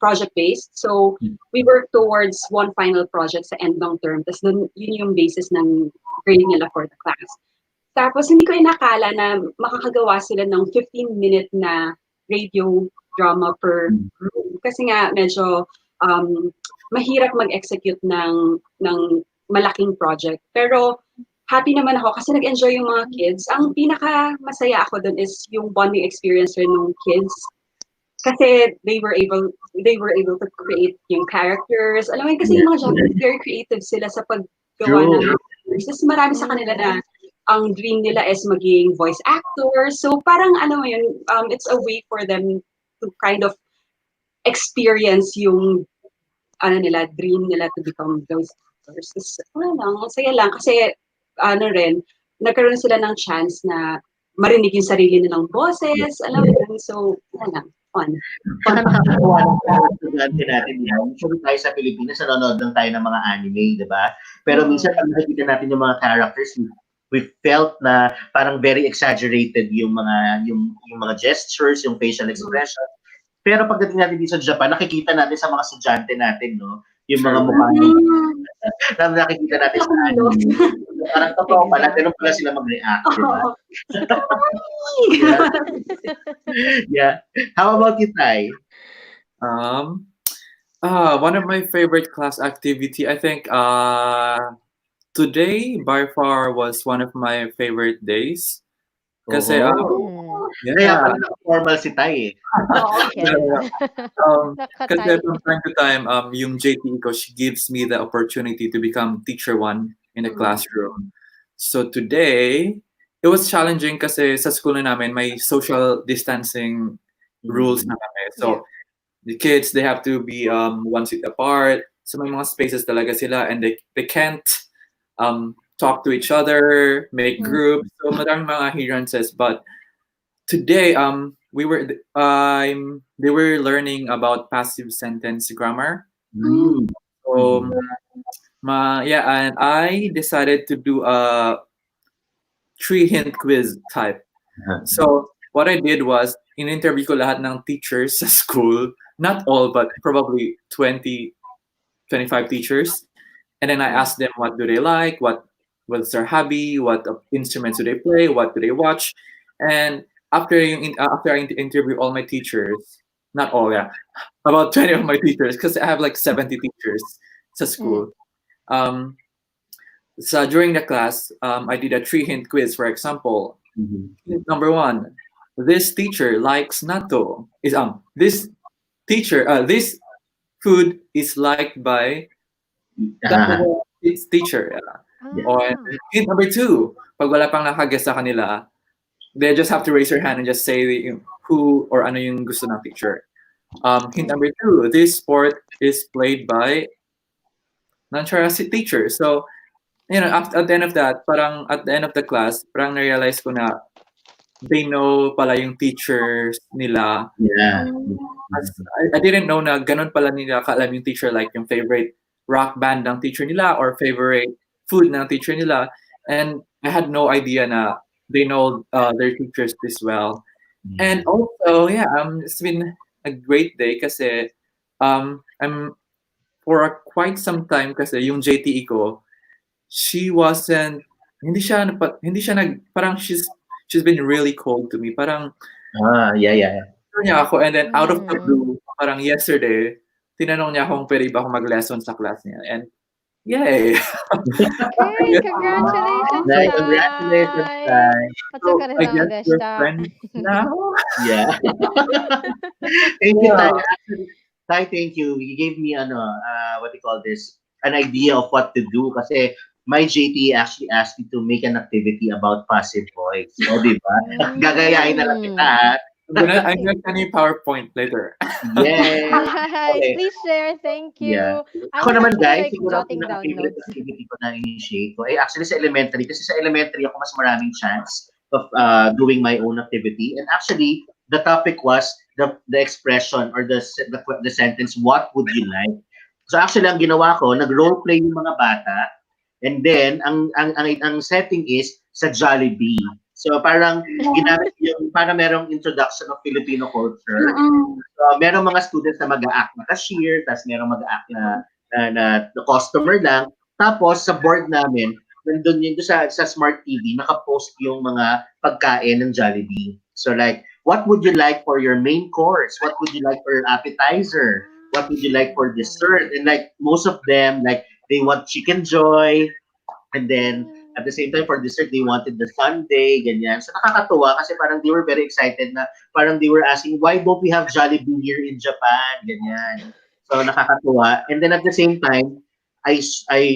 project-based. So we work towards one final project sa end ng term. Tapos dun, yun yung basis ng grade nila for the class. Tapos hindi ko inakala na makakagawa sila ng 15-minute na radio drama per room. Kasi nga medyo mahirap mag-execute ng malaking project. Pero happy naman ako kasi nag-enjoy yung mga kids. Ang pinaka masaya ako dun is yung bonding experience rin ng kids. Kasi they were able to create yung characters. Alam mo yun, kasi yung mga Japanese, very creative sila sa paggawa True. ng characters. Kasi marami sa kanila na ang dream nila is maging voice actor. So parang ano mo yun, it's a way for them to kind of experience yung ano nila, dream nila to become those actors. Tapos, ano lang, masaya lang kasi ano rin, nagkaroon sila ng chance na marinig yung sarili nilang boses, alam mo yun, so, ano lang, fun. Saka nakakatawa ng mga estudyante natin yan. Usually tayo sa Pilipinas, nanonood lang tayo ng mga anime, di ba? Pero minsan, pag nakikita natin yung mga characters, we felt na parang very exaggerated yung mga gestures, yung facial expression. Pero pagdating natin dito sa Japan, nakikita natin sa mga estudyante natin, no? Yung mga True. mukha na nakikita natin sa anime. Parang totoo pala, ganun pala sila mag-react, di ba? Yeah. Yeah. How about you, Ty? Um, one of my favorite class activity, I think, today by far was one of my favorite days. Kasi, Kaya pala naka-formal si Tay eh. Yes. kasi from time to time, yung JT ko, she gives me the opportunity to become teacher one in the classroom. So today, it was challenging kasi sa school na namin, may social distancing rules na kami. So, the kids, they have to be 1 seat apart. So may mga spaces talaga sila and they can't talk to each other, make groups. So maraming mga hindrances. But today, they were learning about passive sentence grammar. So, and I decided to do a 3-hint quiz type. So, what I did was, in-interview ko lahat ng teachers sa school. Not all, but probably 20, 25 teachers. And then I asked them what do they like, what's their hobby, what instruments do they play, what do they watch. And after I interview all my teachers, not all, yeah, about 20 of my teachers, because I have like 70 teachers sa school. So during the class, I did a 3-hint quiz. For example, hint number 1, this teacher likes natto. This food is liked by its teacher. Or hint number 2, pag wala pang nakaguess sa kanila, they just have to raise their hand and just say who or ano yung gusto ng teacher. Hint number 2, this sport is played by non-characteristic teacher. So, at the end of that, parang at the end of the class, parang na-realize ko na they know pala yung teachers nila. Yeah. I didn't know na ganun pala nila kaalam yung teacher, like yung favorite rock band ng teacher nila or favorite food ng teacher nila. And I had no idea na they know their teachers this well. And also, it's been a great day kasi I'm for quite some time kasi yung JTE ko, she wasn't, parang she's been really cold to me. Parang, yeah. niya ako, and then out of the blue, parang yesterday, tinanong niya kung pwede ba ako mag-lesson sa class niya. And, yay! Okay, congratulations, Nice, congratulations, Ty. So, I guess we're friends now. Yeah. Thank you, Ty. Actually, Ty, thank you. You gave me what do you call this? An idea of what to do kasi my JT actually asked me to make an activity about passive voice. O, di ba? Gagayain na lang kita, ha? I'm gonna send you PowerPoint later. Yes. Okay. Please share. Thank you. Yeah. I'm Ako naman, actually, guys, siguro jotting down favorite notes. activity ko na initiate ko. Actually sa elementary. Kasi sa elementary ako mas maraming chance of doing my own activity. And actually, the topic was the expression or the sentence, what would you like? So actually, ang ginawa ko, nag-role play yung mga bata. And then, ang setting is sa Jollibee. So parang ginamit yung, para merong introduction of Filipino culture. So merong mga students na mag-a-act na cashier, tapos merong mag-a-act na customer lang. Tapos sa board namin, nandun yun sa Smart TV, nakapost yung mga pagkain ng Jollibee. So like, what would you like for your main course? What would you like for your appetizer? What would you like for dessert? And like most of them, like they want chicken joy. And then At the same time, for dessert, they wanted the sundae, ganyan. So nakakatuwa kasi parang they were very excited na parang they were asking, why don't we have Jollibee here in Japan? Ganyan. So nakakatuwa. And then at the same time, I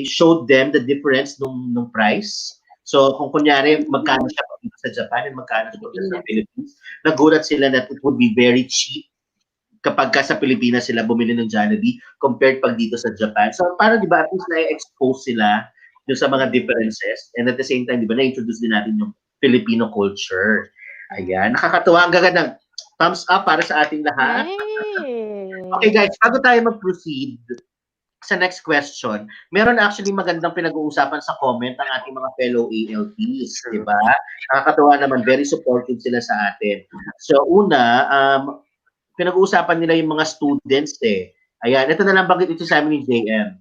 showed them the difference nung price. So kung kunyari magkano siya pag dito sa Japan and magkano siya dito sa Pilipinas. Philippines, nagulat sila that it would be very cheap kapag ka sa Pilipinas sila bumili ng Jollibee compared pag dito sa Japan. So parang 'di ba at least na-expose sila dun sa mga differences and at the same time 'di ba na-introduce din natin yung Filipino culture. Ayan, nakakatuwa ang gaganda ng thumbs up para sa ating lahat. Okay guys, Nice. bago tayo mag-proceed sa next question, meron actually magandang pinag-uusapan sa comment ng ating mga fellow ALTs, di ba? Nakakatuwa naman, very supportive sila sa atin. So una, pinag-uusapan nila yung mga students eh. Ayan, ito na lang bakit ito sa amin ni JM.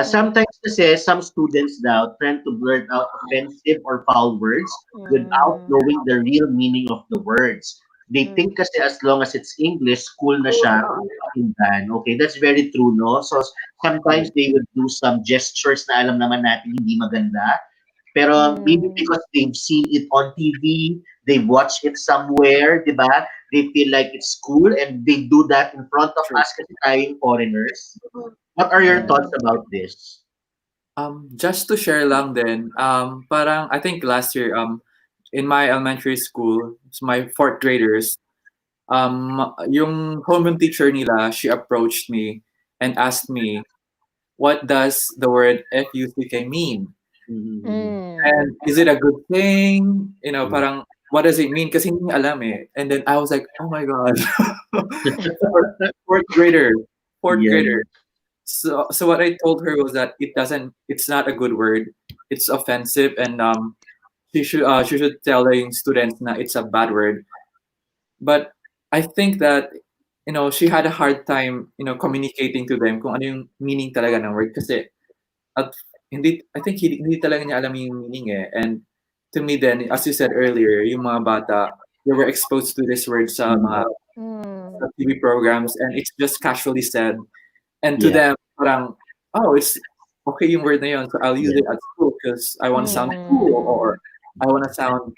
Sometimes kasi some students daw tend to blurt out offensive or foul words without Mm. knowing the real meaning of the words. They think kasi as long as it's English, school na siya, pakinggan. Okay, that's very true, no? So sometimes they would do some gestures na alam naman natin hindi maganda. Pero maybe Mm. because they've seen it on TV, they've watched it somewhere, di ba? They feel like it's cool and they do that in front of True. us kasi tayong foreigners. What are your thoughts Mm. about this? Just to share lang din, parang I think last year, in my elementary school, it's my fourth graders, yung homeroom teacher nila, she approached me and asked me, what does the word FUCK mean? Mm-hmm. And is it a good thing? You know, Yeah. parang, what does it mean? Kasi hindi niya alam eh. And then I was like, oh my God. fourth grader. Fourth Yeah. grader. So what I told her was that it's not a good word. It's offensive and she should tell the students na it's a bad word. But I think that she had a hard time communicating to them kung ano yung meaning talaga ng word kasi at I think hindi talaga niya alam yung meaning eh. And to me then, as you said earlier, yung mga bata, they were exposed to this word sa mga Mm. TV programs and it's just casually said. And to Yeah. them, parang, oh, it's okay yung word na yun, so I'll use Yeah. it at school because I want to sound cool Mm. or I want to sound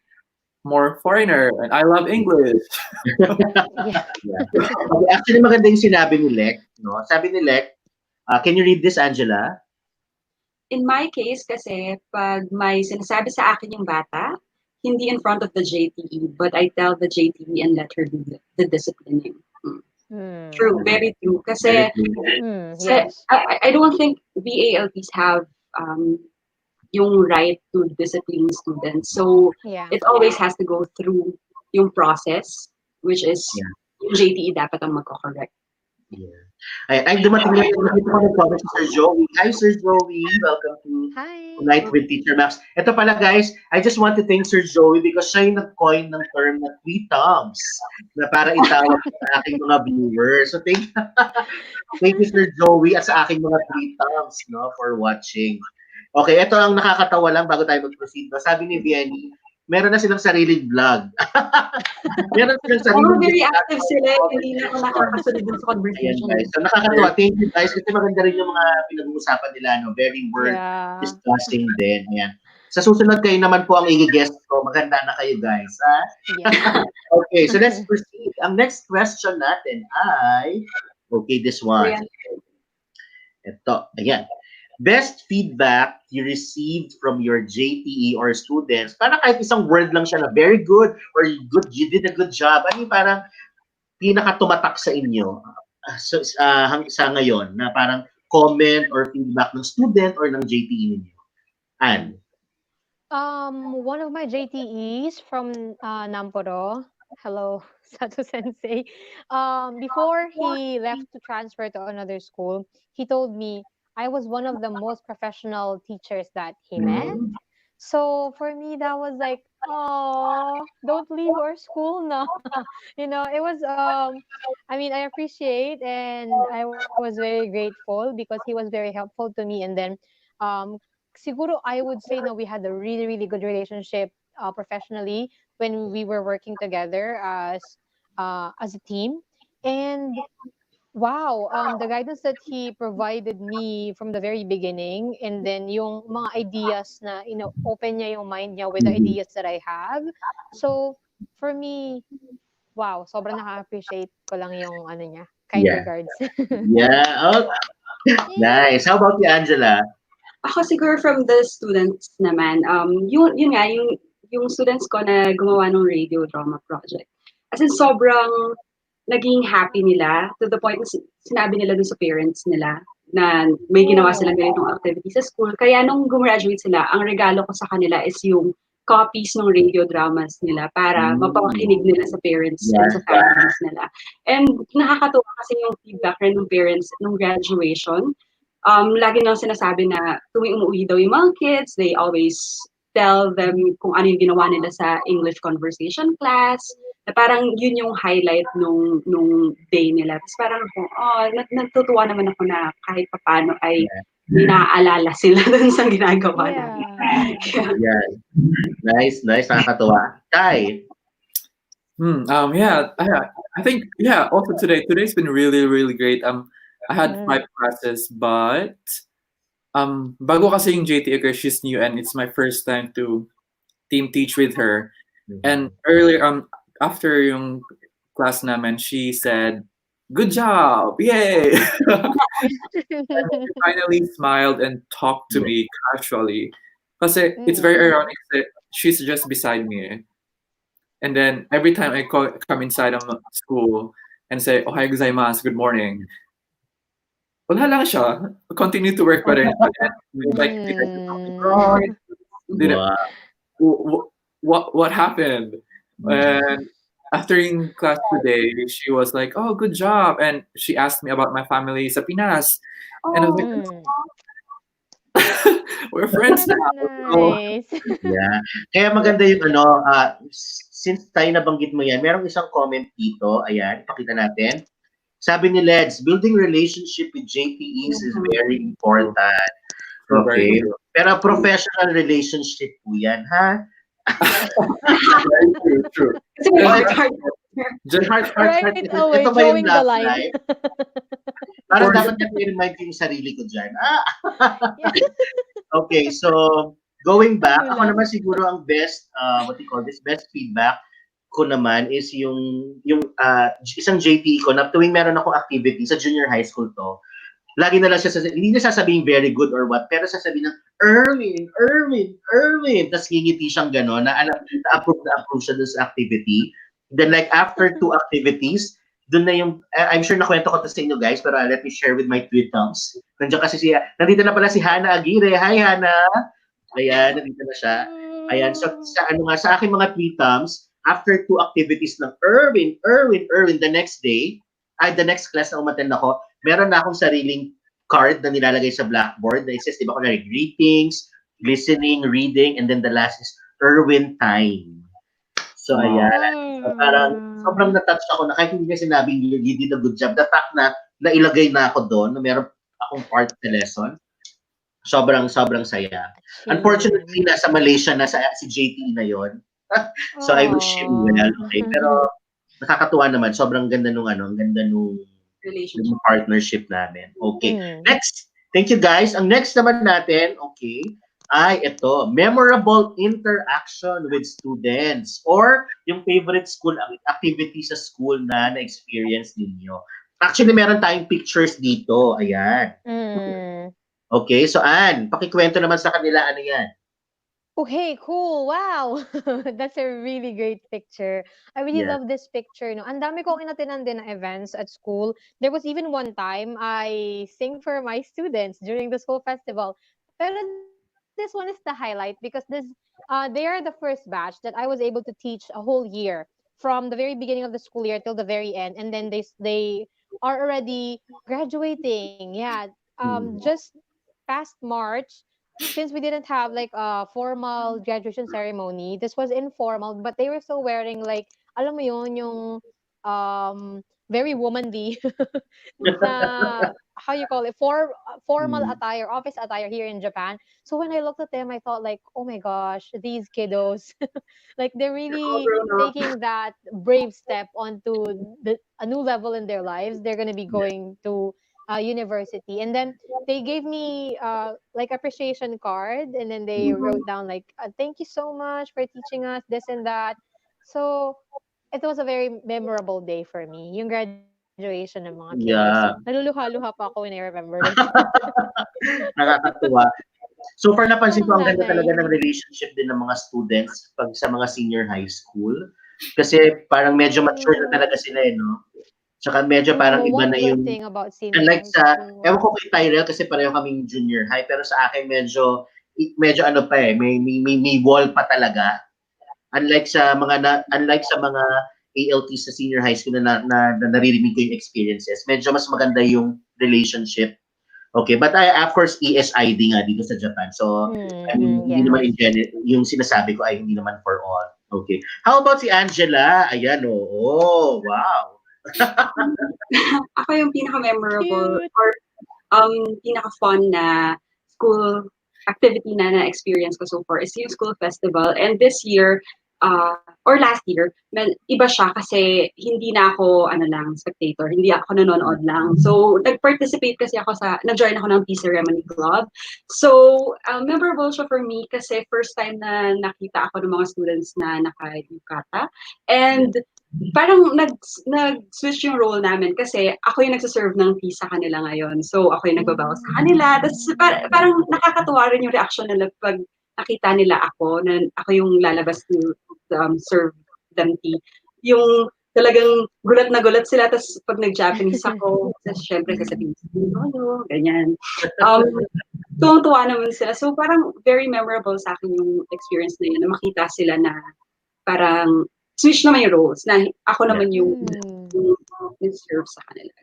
more foreigner and I love English. Yeah. Yeah. Okay, actually, maganda yung sinabi ni Lek. No? Sabi ni Lek, can you read this, Angela? In my case kasi, pag may sinasabi sa akin yung bata, hindi in front of the JTE, but I tell the JTE and let her do the disciplining. True, Mm. very true. Very Kasi good. Yes. I don't think VALPs have yung right to discipline students. So Yeah. it always has to go through yung process, which is Yeah. yung JTE dapat ang magko-correct. Yeah. Ay, dumating na yung nakita ko nag-comment si Sir Joey. Hi, Sir Joey. Welcome to Hi. Tonight with Teacher Max. Ito pala, guys, I just want to thank Sir Joey because siya yung nag-coin ng term na three thumbs na para itawag sa aking mga viewers. So, thank you, Sir Joey, at sa aking mga three thumbs, no, for watching. Okay, ito ang nakakatawa lang bago tayo mag-proceed. No? Sabi ni Vienny, meron na silang sariling vlog. Meron silang sariling Very vlog. active sila, hindi na ako nakakasunod dun sa Ayan conversation. guys. So nakakatuwa. Thank you guys kasi maganda rin yung mga pinag-uusapan nila. No? Very worth Yeah. discussing din. Ayan. Sa susunod kayo naman po ang i-guest ko. Maganda na kayo guys. Ha? Yeah. Okay, so let's proceed. Ang next question natin ay, okay, this one. Ito, ayan. Best feedback you received from your JTE or students, parang kahit isang word lang siya na very good or good, you did a good job. Ano yung parang pinaka-tumatak sa inyo sa ngayon na parang comment or feedback ng student or ng JTE ninyo? Anne? One of my JTEs from Namporo. Hello, Sato Sensei. Before he left to transfer to another school, he told me I was one of the most professional teachers that he met. So for me, that was like, oh, don't leave our school now. It was I mean, I appreciate and I was very grateful because he was very helpful to me. And then um siguro I would say no, we had a really, really good relationship professionally when we were working together as a team. And Wow, the guidance that he provided me from the very beginning, and then yung mga ideas na, open niya yung mind niya with the Mhm. ideas that I have. So, for me, wow, sobrang nakaka-appreciate ko lang yung ano niya, kind Yeah. regards. Yeah. Oh, nice. Yay! How about you, Angela? Ako siguro from the students naman, yun nga, yung students ko na gumawa ng radio drama project. As in, sobrang naging happy nila to the point na sinabi nila dun sa parents nila na may ginawa silang Oh. ganitong activity sa school. Kaya nung gumraduate sila, ang regalo ko sa kanila is yung copies ng radio dramas nila para Mm. mapakinig nila sa parents and Yeah. sa families nila. And nakakatuwa kasi yung feedback rin ng parents nung graduation. Lagi nilang sinasabi na tuwing umuwi daw yung mga kids, they always tell them kung ano yung ginawa nila sa English conversation class, na parang yun yung highlight nung day nila. Tapos parang ako, natutuwa naman ako na kahit papaano ay Yeah. may naaalala sila dun sa ginagawa namin. Yeah. Yeah. Nice, nice. Nakakatuwa. Kai. Yeah, I think yeah. Also today's been really really great. I had Mm. 5 classes, but bago kasi yung JT girl, she's new and it's my first time to team teach with her. And earlier after yung class namin, she said, "Good job, yay!" She finally smiled and talked to me casually. Kasi it's very Mm. ironic that she's just beside me. And then every time come inside of school and say, "Ohayou gozaimasu, good morning," wala lang siya. Continue to work pa rin. But then, like, did I do something wrong? Mm. Did I, Wow. what happened? And after in class today, she was like, "Oh, good job," and she asked me about my family sa Pinas, and I was like, Mm. "We're friends That's now." So, nice. Yeah. Kaya maganda yung ano, since tayo nabanggit mo yan, merong isang comment dito. Ayan, pakita natin. Sabi ni Leds, building relationship with JPEs is very true, important. true, very Okay. true, Pero professional relationship po yan, ha? very true, true. Kasi may And Oh, heart-heart. just Right away, ito ba yung showing the love line. life? Parang for dapat na i-remind ko yung sarili ko dyan. Yeah. Okay, so going back, True ako love. naman siguro ang best, what do you call this, best feedback ko naman is yung isang JT ko na tuwing meron akong activity sa junior high school to, lagi na lang siya, hindi niya sasabing very good or what, pero sasabihin ng, Erwin, Erwin, Erwin, tapos ngingiti siyang gano'n, na-approve siya dun sa activity. Then like after 2 activities, dun na yung, I'm sure nakwento ko to sa inyo guys, pero let me share with my tweet thumbs. Nandiyan kasi nandito na pala si Hana Aguirre. Hi Hana! Ayan, nandito na siya. Ayan, so sa aking mga tweet thumbs, after 2 activities ng Erwin, Erwin, Erwin, the next class na umattend ako, meron na akong sariling card na nilalagay sa blackboard na it says, di ba, kunwari, greetings, listening, reading, and then the last is Erwin time. So, ayan. So, parang sobrang na-touch ako na kahit hindi niya sinabing you did a good job. The fact na nailagay na ako doon, na meron akong part sa lesson, sobrang saya. Unfortunately, Achievement. nasa Malaysia na si JT na yon. So, I wish him well. Oh. Okay? Pero, nakakatuwa naman. Sobrang ganda nung ano, ang ganda nung Relationship. yung partnership namin. Okay. Mm. Next. Thank you guys. Ang next naman natin, okay, ay ito, memorable interaction with students or yung favorite school activity sa school na na-experience ninyo. Actually, meron tayong pictures dito. Ayan. Mm. Okay, so Ann, pakikwento naman sa kanila ano yan. Okay, cool. Wow. That's a really great picture. I really Yeah. love this picture. No, ang dami kong inatinan din na events at school. There was even one time I sing for my students during the school festival. Pero this one is the highlight because they are the first batch that I was able to teach a whole year from the very beginning of the school year till the very end, and then they are already graduating. Yeah. Just past March, since we didn't have like a formal graduation ceremony, this was informal, but they were still wearing like, alam mo yun, yung very womanly na how you call it, formal attire, office attire here in Japan. So when I looked at them, I thought like, oh my gosh, these kiddos, like they're All really grown up. taking that brave step onto a new level in their lives. They're gonna be going to university, and then they gave me like appreciation card, and then they wrote down like, thank you so much for teaching us this and that. So it was a very memorable day for me, yung graduation ng mga kiddos. So Yeah. naluluha-luha pa ako when I remember it. Nakakatuwa. So far napansin ko Oo ang nga, ganda talaga ng nice. relationship din ng mga students pag sa mga senior high school. Kasi parang medyo mature na talaga sila no? Tsaka medyo parang iba One na good yung, thing about senior unlike high sa, ewan school. ko kay Tyrell kasi pareho kaming junior high, pero sa akin medyo ano pa may wall pa talaga. Unlike sa mga ALT sa senior high school na naririnig ko yung experiences, medyo mas maganda yung relationship. Okay, but of course, ESID nga dito sa Japan. So, I mean, hindi naman Yes. in general, yung sinasabi ko ay hindi naman for all. Okay. How about si Angela? Ayan, oh, wow. Ako yung pinaka-memorable Cute. or pinaka-fun na school activity na na-experience ko so far is yung school festival. And this year, or last year, iba siya kasi hindi na ako, spectator. Hindi ako nanonood lang. So, nag-participate kasi nag-join ako ng Peace Ceremony Club. So, memorable siya for me kasi first time na nakita ako ng mga students na naka-yukata. And parang nag-switch yung role namin kasi ako yung nagsaserve ng tea sa kanila ngayon. So, ako yung nagbabawas sa kanila. Tapos parang nakakatuwa rin yung reaction nila pag nakita nila ako, na ako yung lalabas to serve them tea. Yung talagang gulat na gulat sila. Tapos pag nag-Japanese ako, syempre sasabihin, hello, ganyan. Tuwang-tuwa naman sila. So, parang very memorable sa akin yung experience na yun, na makita sila na parang switch naman yung roles, na ako naman yung serve sa kanila.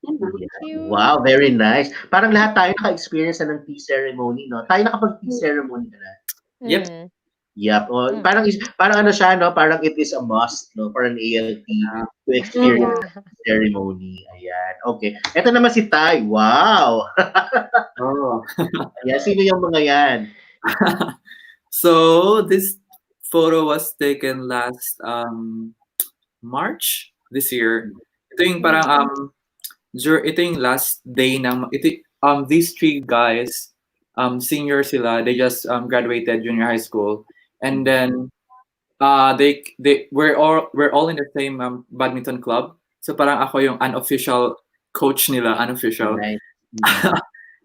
Yan lang. Cute. Wow, very nice. Parang lahat tayo naka-experience na ng tea ceremony, no? Tayo nakapag-tea ceremony na. Yep. Yep. O, parang ano siya, no? Parang it is a must, no? For an ALT to experience Yeah. the ceremony. Ayan. Okay. Ito naman si Tay. Wow. Oh. Ayan. Sino yung mga yan? So this photo was taken last March this year. Ito yung parang ito yung last day ng these three guys senior sila, they just graduated junior high school, and then we're all in the same badminton club. So parang ako yung unofficial coach nila, unofficial. Nice.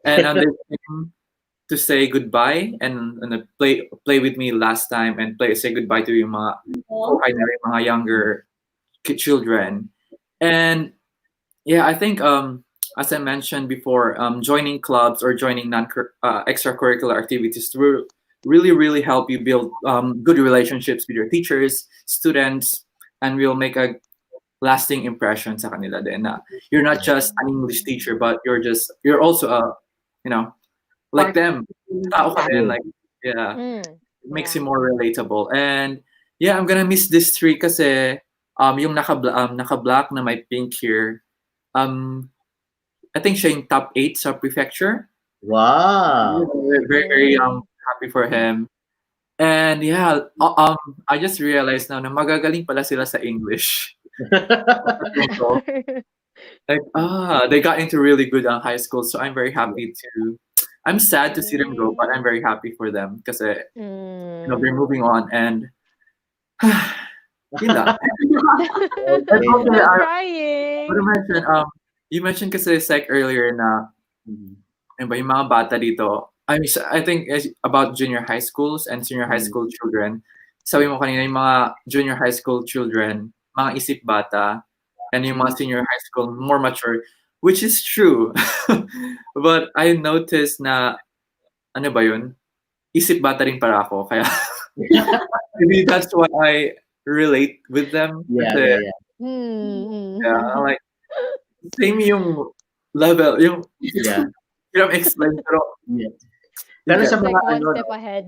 And they came to say goodbye and play with me last time and say goodbye to yung mga mga younger children. And yeah, I think as I mentioned before, joining clubs or joining extracurricular activities will really help you build good relationships with your teachers, students, and will make a lasting impression sa kanila din. You're not just an English teacher, but you're also like them. Tao ka din, like, yeah. It makes you more relatable. And yeah, I'm gonna miss this three kasi yung naka-black na may pink here, I think siya yung top 8 sa prefecture. Wow. Very, very happy for him. And yeah, I just realized now na magagaling pala sila sa English. Like, they got into really good high school, so I'm very happy I'm sad to see them go, but I'm very happy for them kasi they're moving on, and yun lang. I'm crying. You mentioned kasi Sec earlier na yung mga bata dito. I think about junior high schools and senior high school children. Sabi mo kanina yung mga junior high school children, mga isip bata, and yung mga senior high school more mature, which is true. But I noticed na ano ba yun? Isip bata rin para ako, kaya maybe that's why I relate with them. Yeah. Yeah, like same yung level, yung explain, pero Pero sa mga like one step ahead.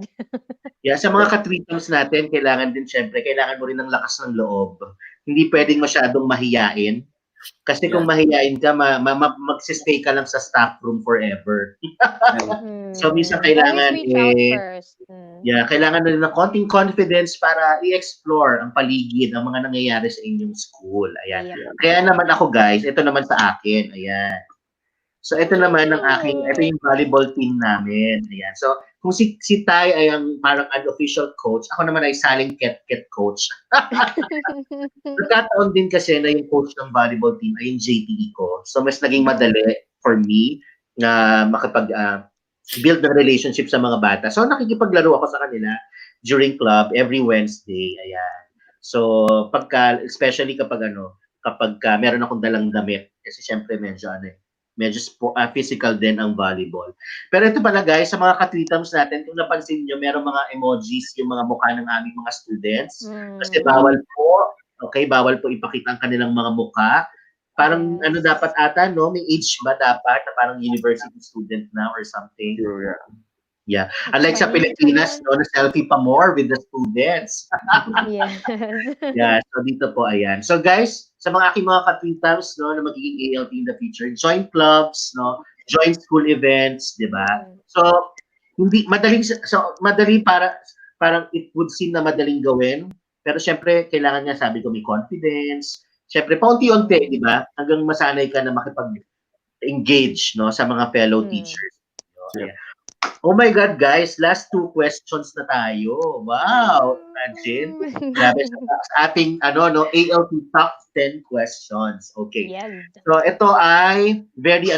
sa mga ka-treatments natin, kailangan mo rin ng lakas ng loob. Hindi pwedeng masyadong mahiyain. Kasi kung Yeah. mahiyain ka, magsistay ka lang sa staff room forever. Yeah. So, minsan Always kailangan, reach out first. yeah, kailangan na ng konting confidence para i-explore ang paligid, ang mga nangyayari sa inyong school. Ayan. Yep. Yeah. Kaya naman ako, guys, ito naman sa akin. Ayan. So, ito naman ito yung volleyball team namin. Ayan. So, kung si Ty ay ang parang unofficial coach, ako naman ay saling ket-ket coach. Nagkataon din kasi na yung coach ng volleyball team ay yung JTE ko. So, mas naging madali for me na makipag build ng relationship sa mga bata. So, nakikipaglaro ako sa kanila during club every Wednesday. Ayan. So, especially kapag meron akong dalang damit. Kasi syempre medyo physical din ang volleyball. Pero ito pala guys, sa mga katwitams natin, kung napansin nyo, meron mga emojis yung mga mukha ng aming mga students. Kasi bawal po ipakita ang kanilang mga mukha. Parang dapat ata, no? May age ba dapat na parang university student na or something? True, yeah. Yeah. Unlike sa 20 Pilipinas, no, na selfie pa more with the students. Yes. Yeah, so dito po, ayan. So guys, sa mga aking mga katwitams, no, na magiging ALT in the future, join clubs, no, join school events, di ba? So, madali parang it would seem na madaling gawin, pero syempre, kailangan nga, sabi ko, may confidence. Syempre, paunti-unti, di ba? Hanggang masanay ka na makipag-engage, no, sa mga fellow teachers. No? Yeah. Oh my God, guys, last 2 questions na tayo. Wow, imagine. Grabe sa ating ALT top 10 questions. Okay. Yes. So ito ay very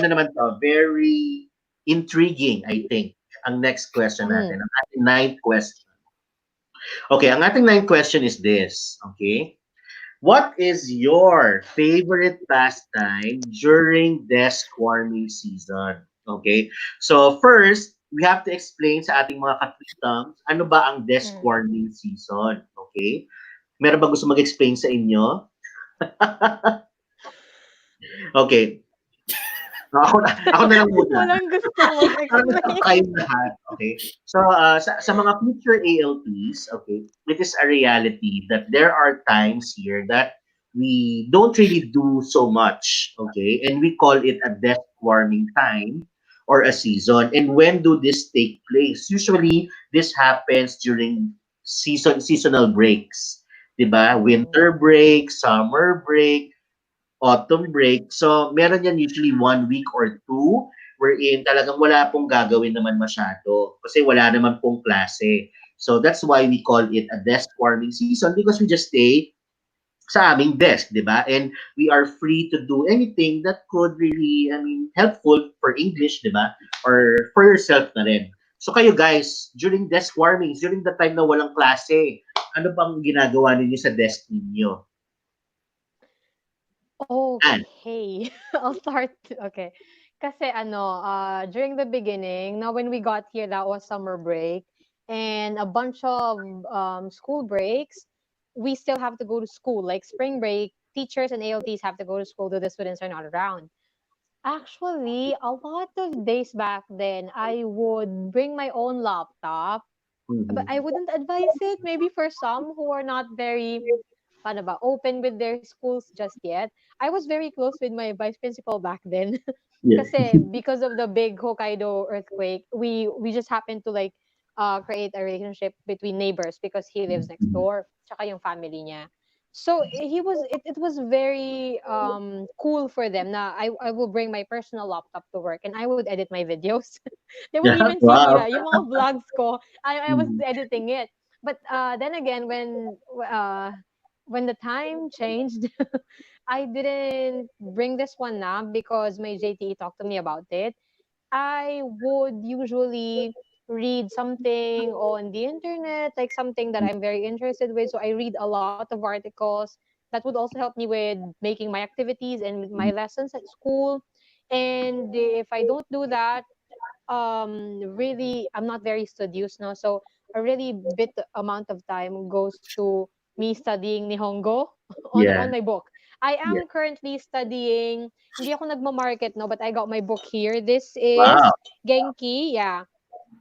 intriguing, I think. Ang next question natin, ang ating 9th question. Okay, ang ating 9th question is this, okay? What is your favorite pastime during desk warming season? Okay? So first, we have to explain sa ating mga katwitams, ano ba ang desk warming season? Okay? Meron ba gusto mag-explain sa inyo? Okay. Ako na lang muna. Walang gusto mag-explain. Kayong lahat. Okay. So, sa mga future ALTs, okay, it is a reality that there are times here that we don't really do so much, okay, and we call it a desk warming time or a season. And when do this take place? Usually, this happens during seasonal breaks. Diba? Winter break, summer break, autumn break. So, meron yan usually 1 week or 2 wherein talagang wala pong gagawin naman masyado kasi wala naman pong klase. So, that's why we call it a desk warming season because we just stay sa aming desk, di ba? And we are free to do anything that could really, helpful for English, di ba? Or for yourself na rin. So kayo guys, during desk warmings, during the time na walang klase, ano bang ginagawa ninyo sa desk ninyo? Okay. I'll start. Okay. Kasi during the beginning, now when we got here, that was summer break and a bunch of school breaks. We still have to go to school. Like spring break, teachers and ALTs have to go to school, though the students are not around. Actually, a lot of days back then, I would bring my own laptop, but I wouldn't advise it. Maybe for some who are not very open with their schools just yet. I was very close with my vice principal back then. Yeah. Kasi because of the big Hokkaido earthquake, we just happened to create a relationship between neighbors because he lives next door, tsaka yung family niya. So it was very cool for them na I will bring my personal laptop to work and I would edit my videos. They would Yeah, even see me wow. yung mga vlogs ko. I was editing it. But then again, when the time changed, I didn't bring this one now because my JTE talked to me about it. I would usually read something on the internet, like something that I'm very interested with. So I read a lot of articles that would also help me with making my activities and my lessons at school. And if I don't do that, really, I'm not very studious now. So a really bit amount of time goes to me studying Nihongo on Yeah. my book. I Yeah. am currently studying, hindi ako nagma-market, no, but I got my book here. This is Wow. Genki, yeah.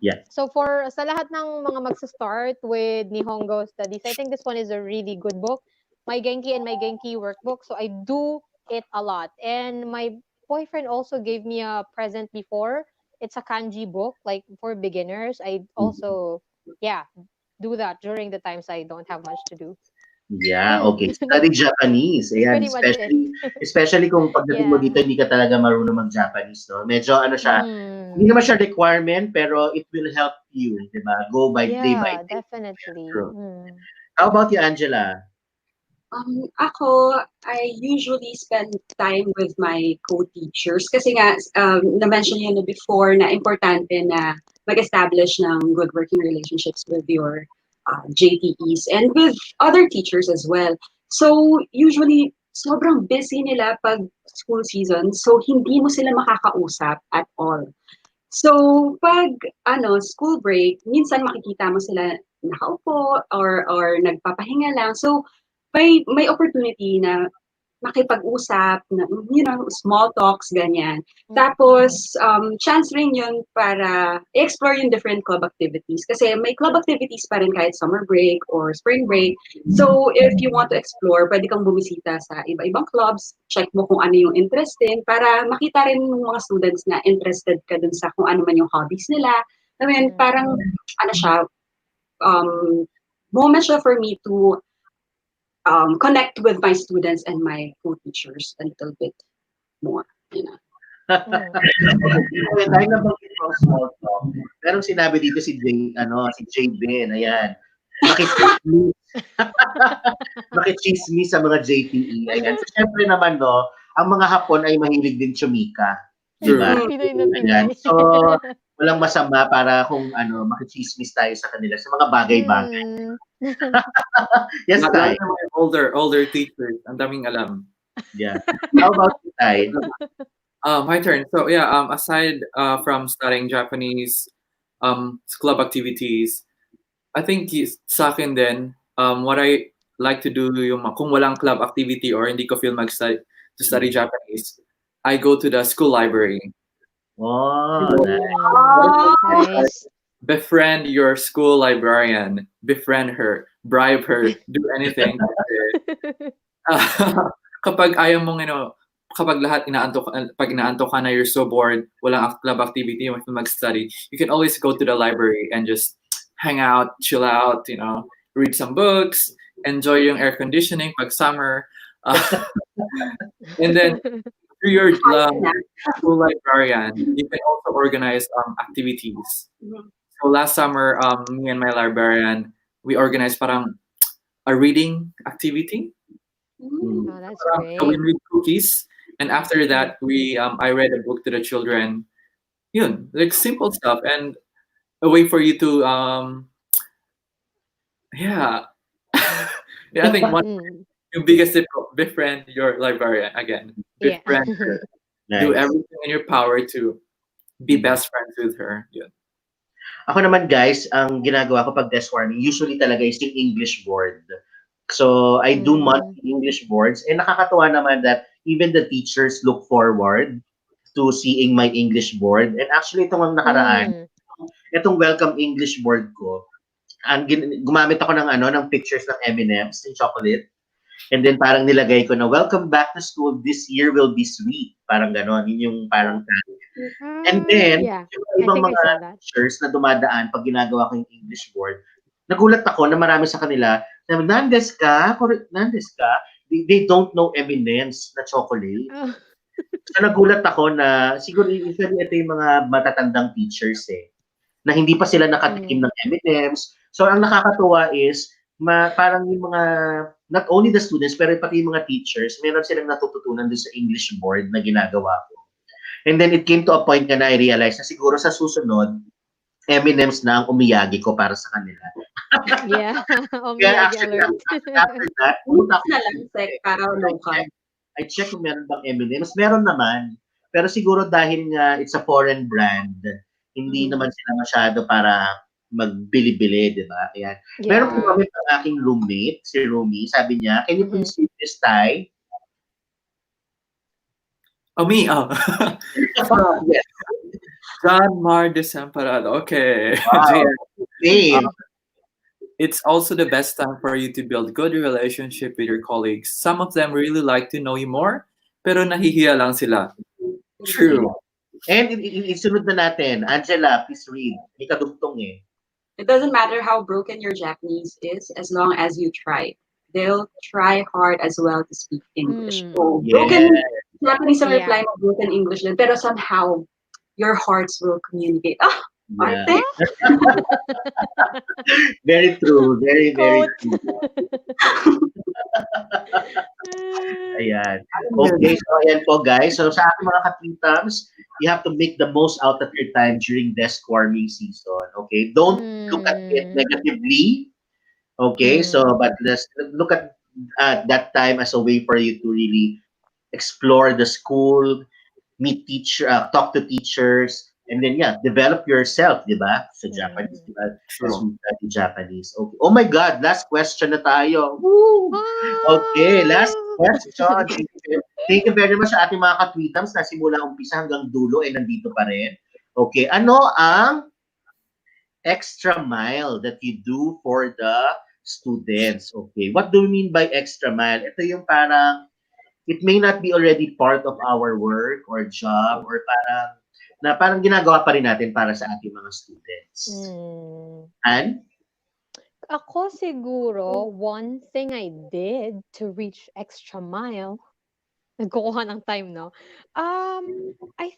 Yeah. So sa lahat ng mga magsa-start with Nihongo studies, I think this one is a really good book. My Genki and my Genki workbook. So I do it a lot. And my boyfriend also gave me a present before. It's a kanji book, like for beginners. I also, yeah, do that during the times I don't have much to do. Yeah, Ayun, okay. Study Japanese. that's Ayan, pretty much it. especially kung pagdating mo dito Yeah. hindi ka talaga marunong mag-Japanese, no? Medyo ano siya, hindi Mm. naman siya requirement pero it will help you, 'di ba? Go by day by Yeah, day. definitely. True. Mm. How about you, Angela? Ako, I usually spend time with my co-teachers kasi nga, na-mention niyo na before na importante na mag-establish ng good working relationships with your JTEs and with other teachers as well. So, usually, sobrang busy nila pag school season, so hindi mo sila makakausap at all. So, pag school break, minsan makikita mo sila nakaupo or nagpapahinga lang. So, may opportunity na makipag-usap, na, small talks, ganyan. Mm. Tapos, chance rin yun para i-explore yung different club activities. Kasi may club activities pa rin kahit summer break or spring break. So, if you want to explore, pwede kang bumisita sa iba-ibang clubs, check mo kung ano yung interest din, para makita rin ng mga students na interested ka dun sa kung ano man yung hobbies nila. I mean, Mm. parang, siya, moment siya for me to connect with my students and my co-teachers a little bit more. Mm. Okay, dahil nabanggit mo ang small talk, merong sinabi dito si Jay Ben, ayan. Makichismis, makichismis sa mga JTE, ayan. So, syempre naman, no, ang mga Hapon ay mahilig din chumika, di ba? True. Mm. Pinoy na Ayan. Pinoy. So, walang masama para kung makichismis tayo sa kanila sa mga bagay-bagay. Mm. Yes, Lalo Tay. na mga older teachers, ang daming alam. Yeah. How about you, Tay? My turn. So yeah, aside from studying Japanese, club activities, I think sa akin din, what I like to do yung kung walang club activity or hindi ko feel mag-study to study Japanese, I go to the school library. Oh, nice. Mm. Nice. Befriend your school librarian, befriend her, bribe her, do anything. Kapag ayaw mong, kapag lahat pag inaantok ka na, you're so bored, walang club activity, you want to mag-study, you can always go to the library and just hang out, chill out, read some books, enjoy yung air conditioning pag summer. And then through your school librarian, you can also organize activities. So last summer, me and my librarian, we organized parang a reading activity. Oh, that's So we great. read cookies, and after that, I read a book to the children. Like simple stuff, and a way for you to yeah, yeah. I think one Mm. your biggest tip: befriend your librarian again. Yeah. Befriend her. Do Nice. everything in your power to be best friends with her. Yeah. Ako naman, guys, ang ginagawa ko pag desk warming, usually talaga is yung English board. So, I do Mm. monthly English boards. And nakakatuwa naman that even the teachers look forward to seeing my English board. And actually, itong ang nakaraan, Mm. itong welcome English board ko, gumamit ako ng pictures ng M&M's, yung chocolate. And then parang nilagay ko na, welcome back to school, this year will be sweet. Parang ganon, yun yung parang And then, Yeah. yung I ibang think I mga saw that. teachers na dumadaan pag ginagawa ko yung English board, nagulat ako na marami sa kanila, sabi, Nandes ka? Nandes ka? They don't know M&M's na chocolate. Oh. So nagulat ako na, siguro usually ito yung mga matatandang teachers na hindi pa sila nakatikim Mm. ng M&M's. So ang nakakatuwa is, parang yung mga, not only the students, pero pati yung mga teachers, meron silang natututunan doon sa English board na ginagawa ko. And then it came to a point na I realized na siguro sa susunod, M&M's na ang umiyagi ko para sa kanila. Yeah. Kaya Omiyagi actually, alert. after that, pumunta ako na lang, sec, para local. I check kung meron bang M&M's. Meron naman. Pero siguro dahil nga it's a foreign brand, hindi naman sila masyado para magbili-bili, di ba? Kaya, meron po Yeah. kami ang aking roommate, si Rumi, sabi niya, can you please read this, Tay? Oh, me? Oh. Yes. John Mar Desamparado. Okay. Wow. Name. It's also the best time for you to build good relationship with your colleagues. Some of them really like to know you more, pero nahihiya lang sila. True. And isunod na natin. Angela, please read. May kadugtong eh. It doesn't matter how broken your Japanese is as long as you try. They'll try hard as well to speak English. Mm. So, Yeah. broken Japanese ang Yeah. reply mo, broken English din. Pero somehow, your hearts will communicate. Ah, Yeah. arte! Very true. Very, very Quote. true. Ayan. Okay, so ayan po guys. So sa ating mga katwitams, you have to make the most out of your time during desk warming season. Okay? Don't look at it Mm. negatively. Okay? So, Mm. but let's look at that time as a way for you to really explore the school, meet teacher, talk to teachers, and then yeah, develop yourself, di ba? Sa Japanese, di ba? As True. we study Japanese. Okay. Oh my God, last question na tayo. Woo! Okay, last question. Thank you very much sa ating mga katwitams na simula umpisa hanggang dulo ay nandito pa rin. Okay, ano ang extra mile that you do for the students? Okay, what do we mean by extra mile? Ito yung parang it may not be already part of our work or job or parang ginagawa pa rin natin para sa ating mga students. Mm. And Ako siguro, one thing I did to reach extra mile, nagkukuha ng time, no? I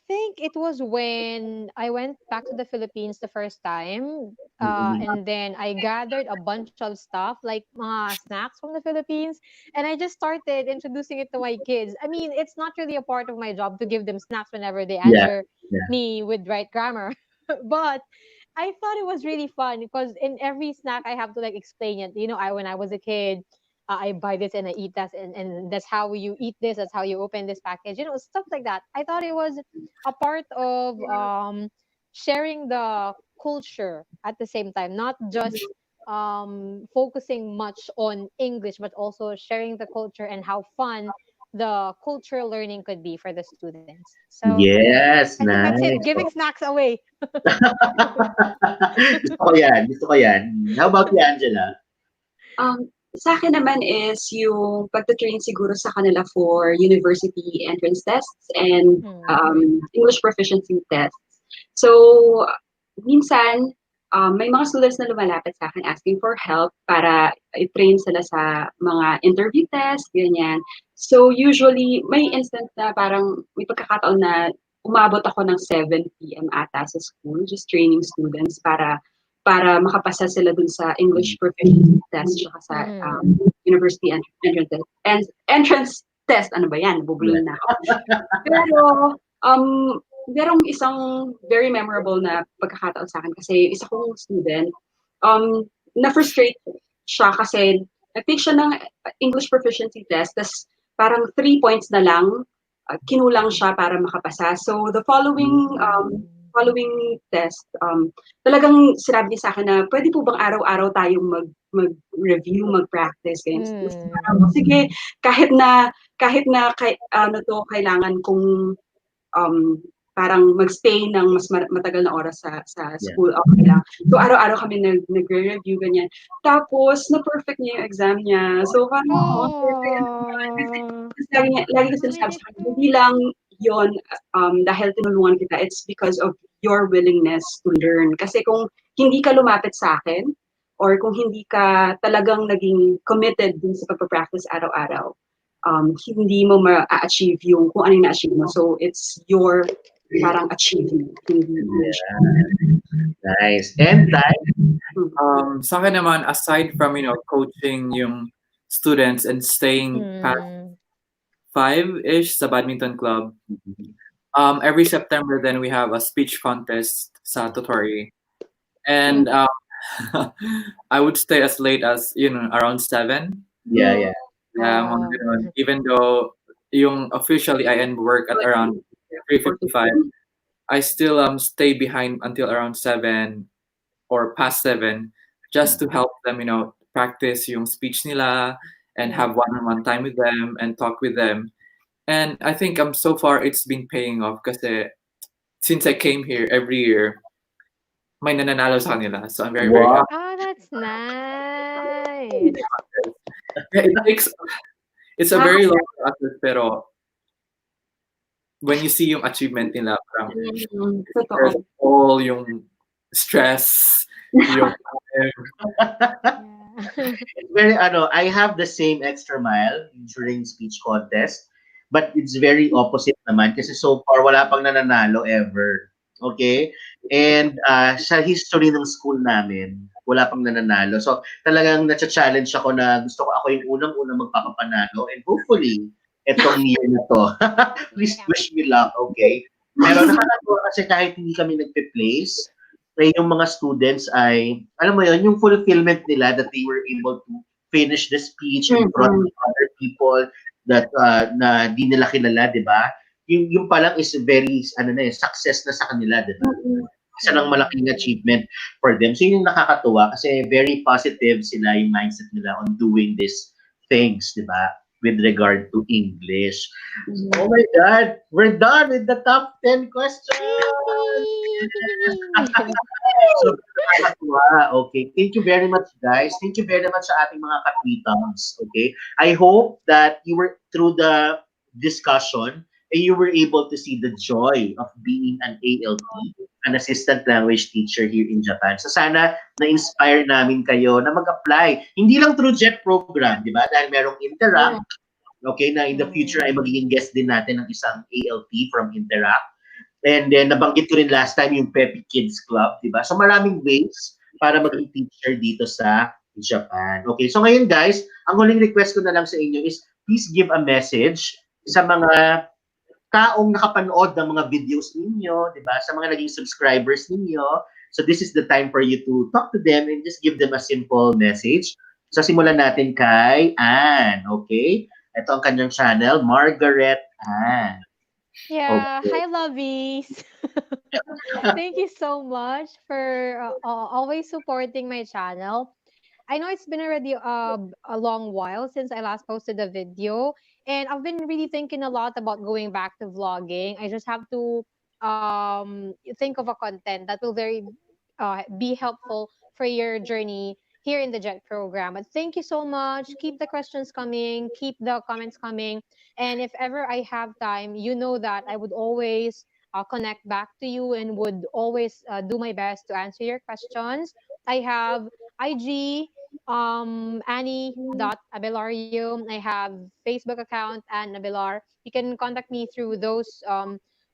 think it was when I went back to the Philippines the first time, and then I gathered a bunch of stuff, like mga snacks from the Philippines, and I just started introducing it to my kids. I mean, it's not really a part of my job to give them snacks whenever they yeah, answer yeah, me with right grammar, but I thought it was really fun because in every snack I have to like explain it. You know, I when I was a kid, I buy this and I eat that, and that's how you eat this. That's how you open this package. You know, stuff like that. I thought it was a part of sharing the culture at the same time, not just focusing much on English, but also sharing the culture and how fun the cultural learning could be for the students. So yes, I think that's it. nice. Giving snacks away. Gusto ko yan, gusto ko yan. How about you, Angela? Sa akin naman is yung pagta-train siguro sa kanila for university entrance tests and English proficiency tests. So, minsan, may mga students na lumalapit sa akin asking for help para i-train sila sa mga interview test, ganyan. So, usually, may instance na parang may pagkakataon na umabot ako ng 7 p.m. ata sa school, just training students para makapasa sila dun sa English proficiency test tsaka sa university entrance test. Ano ba yan? Bubulol na ako. Pero, merong isang very memorable na pagkakataon sa akin kasi isa kong student, na-frustrate siya kasi nag-take siya ng English proficiency test, tas parang 3 points na lang, kinulang siya para makapasa. So, the following test, talagang sinabi niya sa akin na pwede po bang araw-araw tayong mag-review, mag-practice, games. Sige, kahit na kailangan kong parang magstay ng mas matagal na oras sa school, okay lang. So, araw-araw kami nagre-review, ganyan. Tapos, na-perfect niya yung exam niya. So, parang, lagi ko sinasabi sa kanya, hindi lang yon dahil tinulungan kita, it's because of your willingness to learn. Kasi kung hindi ka lumapit sa akin, or kung hindi ka talagang naging committed din sa pagpa-practice araw-araw, hindi mo ma-achieve yung kung ano yung na-achieve mo. So, it's your parang achievement. Nice. And time? Sa akin naman, aside from, coaching yung students and staying past 5-ish sa badminton club, every September then we have a speech contest sa Totori. And I would stay as late as, around 7. Yeah. Mga ganun. Even though yung officially I end work at around 3:55, I still stay behind until around 7 or past 7 just to help them, practice yung speech nila and have one-on-one time with them and talk with them. And I think so far it's been paying off kasi since I came here every year, may nananalo sa kanila. So I'm very, very happy. Oh, that's nice. Yeah, it's a very long process pero when you see yung achievement nila, parang Totoo. there's all yung stress, yung Yeah. It's very I have the same extra mile during speech contest, but it's very opposite naman kasi so far wala pang nananalo ever. Okay? And sa history ng school namin, wala pang nananalo. So talagang na-challenge ako na gusto ko ako yung unang-unang magpapapanalo and hopefully etong year na to. Please Yeah. wish me luck, okay? Pero nakakatuwa kasi kahit hindi kami nagpe-place, eh, yung mga students ay, alam mo yun, yung fulfillment nila that they were able to finish the speech in front of other people that na di nila kilala, di ba? Yung palang is very, success na sa kanila, di ba? Isa ng malaking achievement for them. So yun yung nakakatuwa kasi very positive sila yung mindset nila on doing these things, di ba? With regard to English. Oh my God, we're done with the top 10 questions. So, nakakatuwa. Okay. Thank you very much, guys. Thank you very much sa ating mga katwitams. Okay. I hope that you were through the discussion and you were able to see the joy of being an ALT, an assistant language teacher here in Japan. So sana na-inspire namin kayo na mag-apply. Hindi lang through JET program, di ba? Dahil merong Interact, okay, na in the future ay magiging guest din natin ng isang ALT from Interact. And then, nabanggit ko rin last time yung Peppy Kids Club, di ba? So, maraming ways para maging teacher dito sa Japan. Okay, so ngayon guys, ang huling request ko na lang sa inyo is please give a message sa mga taong nakapanood ng mga videos ninyo, di ba? Sa mga naging subscribers ninyo. So, this is the time for you to talk to them and just give them a simple message. So, simulan natin kay Anne, okay? Ito ang kanyang channel, Margaret Anne. Yeah. Okay. Hi, lovies. Thank you so much for always supporting my channel. I know it's been already a long while since I last posted a video, and I've been really thinking a lot about going back to vlogging. I just have to think of a content that will very be helpful for your journey here in the JET program. But thank you so much. Keep the questions coming, keep the comments coming, and if ever I have time, you know that I would always connect back to you and would always do my best to answer your questions. I have IG, Annie.Abelario. I have Facebook account, and Abelar. You can contact me through those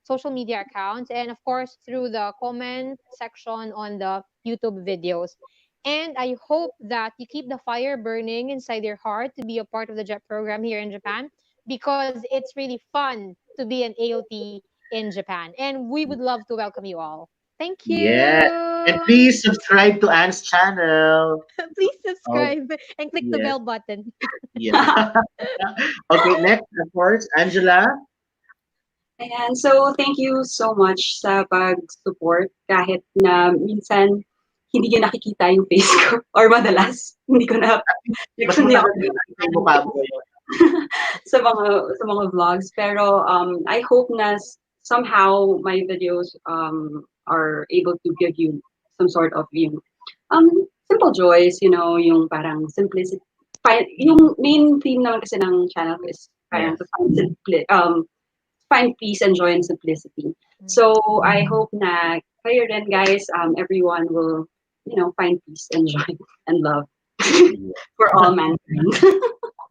social media accounts and of course through the comment section on the YouTube videos. And I hope that you keep the fire burning inside your heart to be a part of the JET program here in Japan because it's really fun to be an AOT in Japan. And we would love to welcome you all. Thank Yeah. And you. please subscribe to Anne's channel. Please Oh, subscribe and click the yes. bell button. Yeah. Okay, next, of course, Angela. Ayan, so thank you so much sa pag-support kahit na minsan hindi niyo nakikita yung face ko or madalas hindi ko na Mas hindi ako matagal na nakita yung mukha mo ngayon. sa mga vlogs pero I hope na somehow my videos are able to give you some sort of yung simple joys, yung parang simplicity. Yung main theme naman kasi ng channel ko is parang Yes. to find peace and joy and simplicity. So I hope na kayo rin guys, everyone will, find peace and joy and love for all mankind.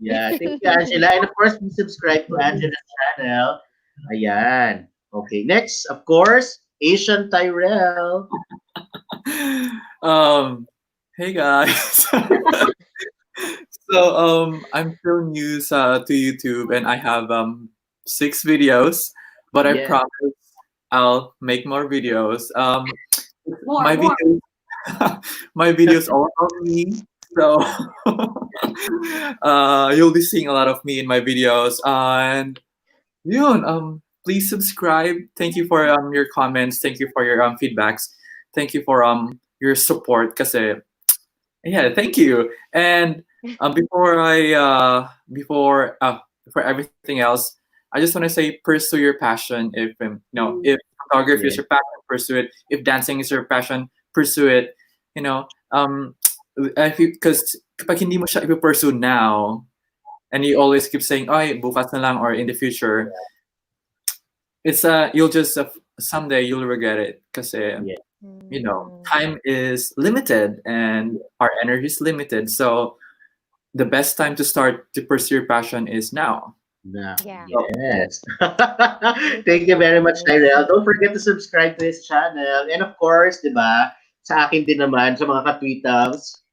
Yeah, thank you, Angela. And of course, please subscribe to Angela's channel. Ayan. Okay, next, of course, Asian Tyrell. Hey guys. So I'm still new to YouTube and I have 6 videos, but I Yeah. promise I'll make more videos. More. My videos my videos all about me. So you'll be seeing a lot of me in my videos and yun, please subscribe. Thank you for your comments. Thank you for your feedbacks. Thank you for your support kasi yeah, thank you. And before everything else, I just want to say pursue your passion. If photography is Yeah. your passion, pursue it. If dancing is your passion, pursue it. Because kapag hindi mo siya ipursue now, and you always keep saying, "Ay, bukas na lang," or in the future, it's you'll just someday you'll regret it because Yeah. Mm. time is limited and our energy is limited. So the best time to start to pursue your passion is now. Now, Yeah. So, yes. Thank you Beautiful, very much, guys. Tyrell. Don't forget to subscribe to his channel. And of course, di ba, sa akin din naman, sa mga katwitams,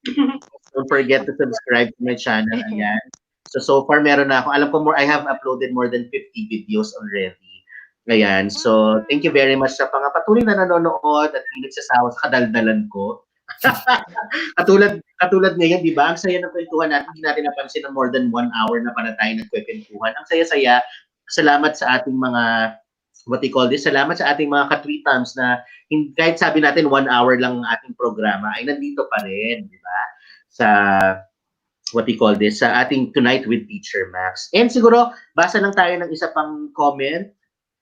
don't forget to subscribe to my channel. Ayan. So far, meron na ako. Alam ko more, I have uploaded more than 50 videos already. Ayan. So, thank you very Wow. much sa mga patuloy na nanonood at hindi nagsasawa sa kadaldalan ko. katulad ngayon, di ba? Ang saya ng kwentuhan natin. Hindi natin napansin na more than 1 hour na pala tayo nagkwentuhan. Ang saya-saya. Salamat sa ating mga what they call this, salamat sa ating mga katwitams na kahit sabi natin 1 hour lang ang ating programa, ay nandito pa rin, di ba? Sa what we call this, sa ating Tonight with Teacher Max. And siguro, basa lang tayo ng isa pang comment.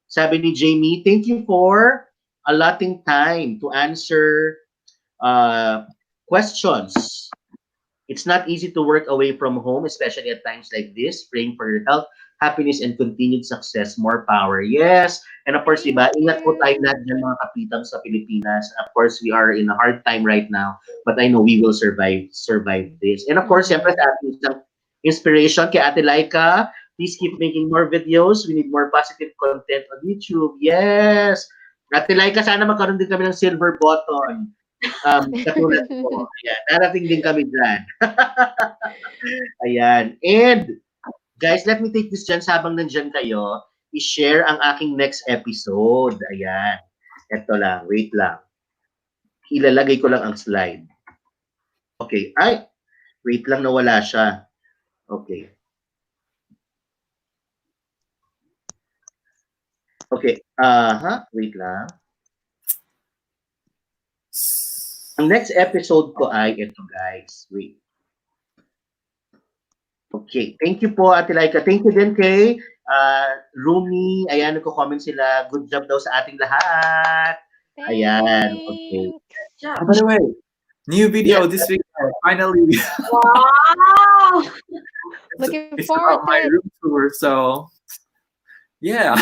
Sabi ni Jamie, thank you for allotting time to answer questions. It's not easy to work away from home, especially at times like this. Praying for your health, happiness, and continued success. More power. Yes. And of course, Thank diba, ingat po tayo you. lahat dyan mga kapitang sa Pilipinas. Of course, we are in a hard time right now, but I know we will survive this. And of course, siyempre Mm. sa ating isang inspiration kay Ate Laika, please keep making more videos. We need more positive content on YouTube. Yes. Ate Laika, sana magkaroon din kami ng silver button. Katulad ko. Ayan, darating din kami dyan. Ayan. And, guys, let me take this chance habang nandyan kayo, i-share ang aking next episode. Ayan. Ito lang. Wait lang. Ilalagay ko lang ang slide. Okay. Ay, wait lang, nawala siya. Okay. Okay. Wait lang. Ang next episode ko ay ito, guys. Wait. Okay. Thank you po, Ate Laika. Thank you din kay Rumi. Ayan, nagko-comment sila. Good job daw sa ating lahat. Ayan. Okay. Thanks. Yeah. by the way, new video Yes. this week. Finally, Wow! Looking it's forward about to my it. room tour. So yeah.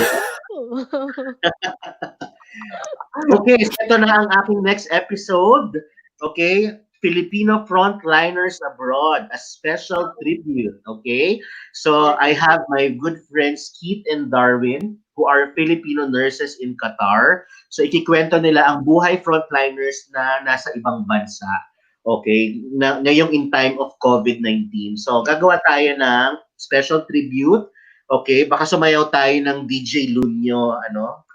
Okay, so ito na ang aking next episode. Okay? Filipino frontliners abroad, a special tribute. Okay? So I have my good friends Keith and Darwin who are Filipino nurses in Qatar. So ikikwento nila ang buhay frontliners na nasa ibang bansa. Okay? Ngayong in time of COVID-19. So gagawa tayo ng special tribute. Okay? Baka sumayaw tayo ng DJ Lunyo, ano?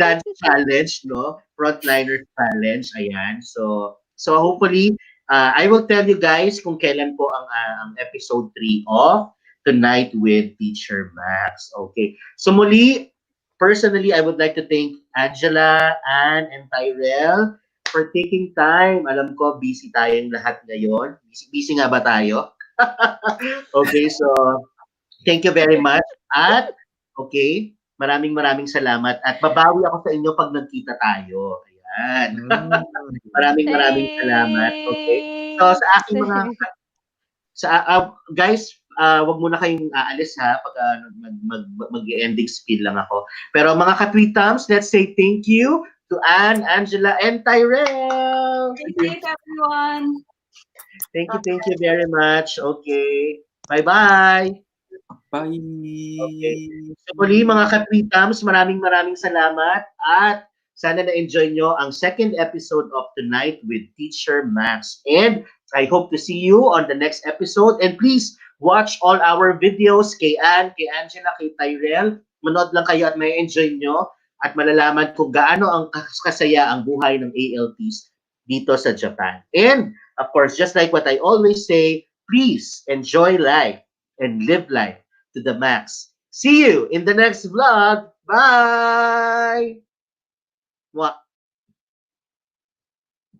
Dance challenge, no? Frontliner challenge, ayan. So hopefully, I will tell you guys kung kailan po ang episode 3 of Tonight with Teacher Max. Okay. So muli, personally, I would like to thank Angela, Anne, and Tyrell for taking time. Alam ko, busy tayong lahat ngayon. Busy nga ba tayo? Okay, so thank you very much. At, okay, maraming salamat. At babawi ako sa inyo pag nagkita tayo. Ayan. Mm. Maraming salamat. Okay. So, sa Thanks. aking mga, guys, wag muna kayong aalis ha pag mag-ending spiel lang ako. Pero mga katwitams, let's say thank you to Anne, Angela, and Tyrell. Good night, everyone. Thank you very much. Okay. Bye-bye. Bye. Okay. So muli mga katwitams, maraming salamat at sana na-enjoy nyo ang second episode of Tonight with Teacher Max. And I hope to see you on the next episode. And please watch all our videos kay Anne, kay Angela, kay Tyrell. Manood lang kayo at may enjoy nyo at malalaman kung gaano ang kasaya ang buhay ng ALTs dito sa Japan. And of course, just like what I always say, please enjoy life and live life to the max. See you in the next vlog. Bye! Mwah.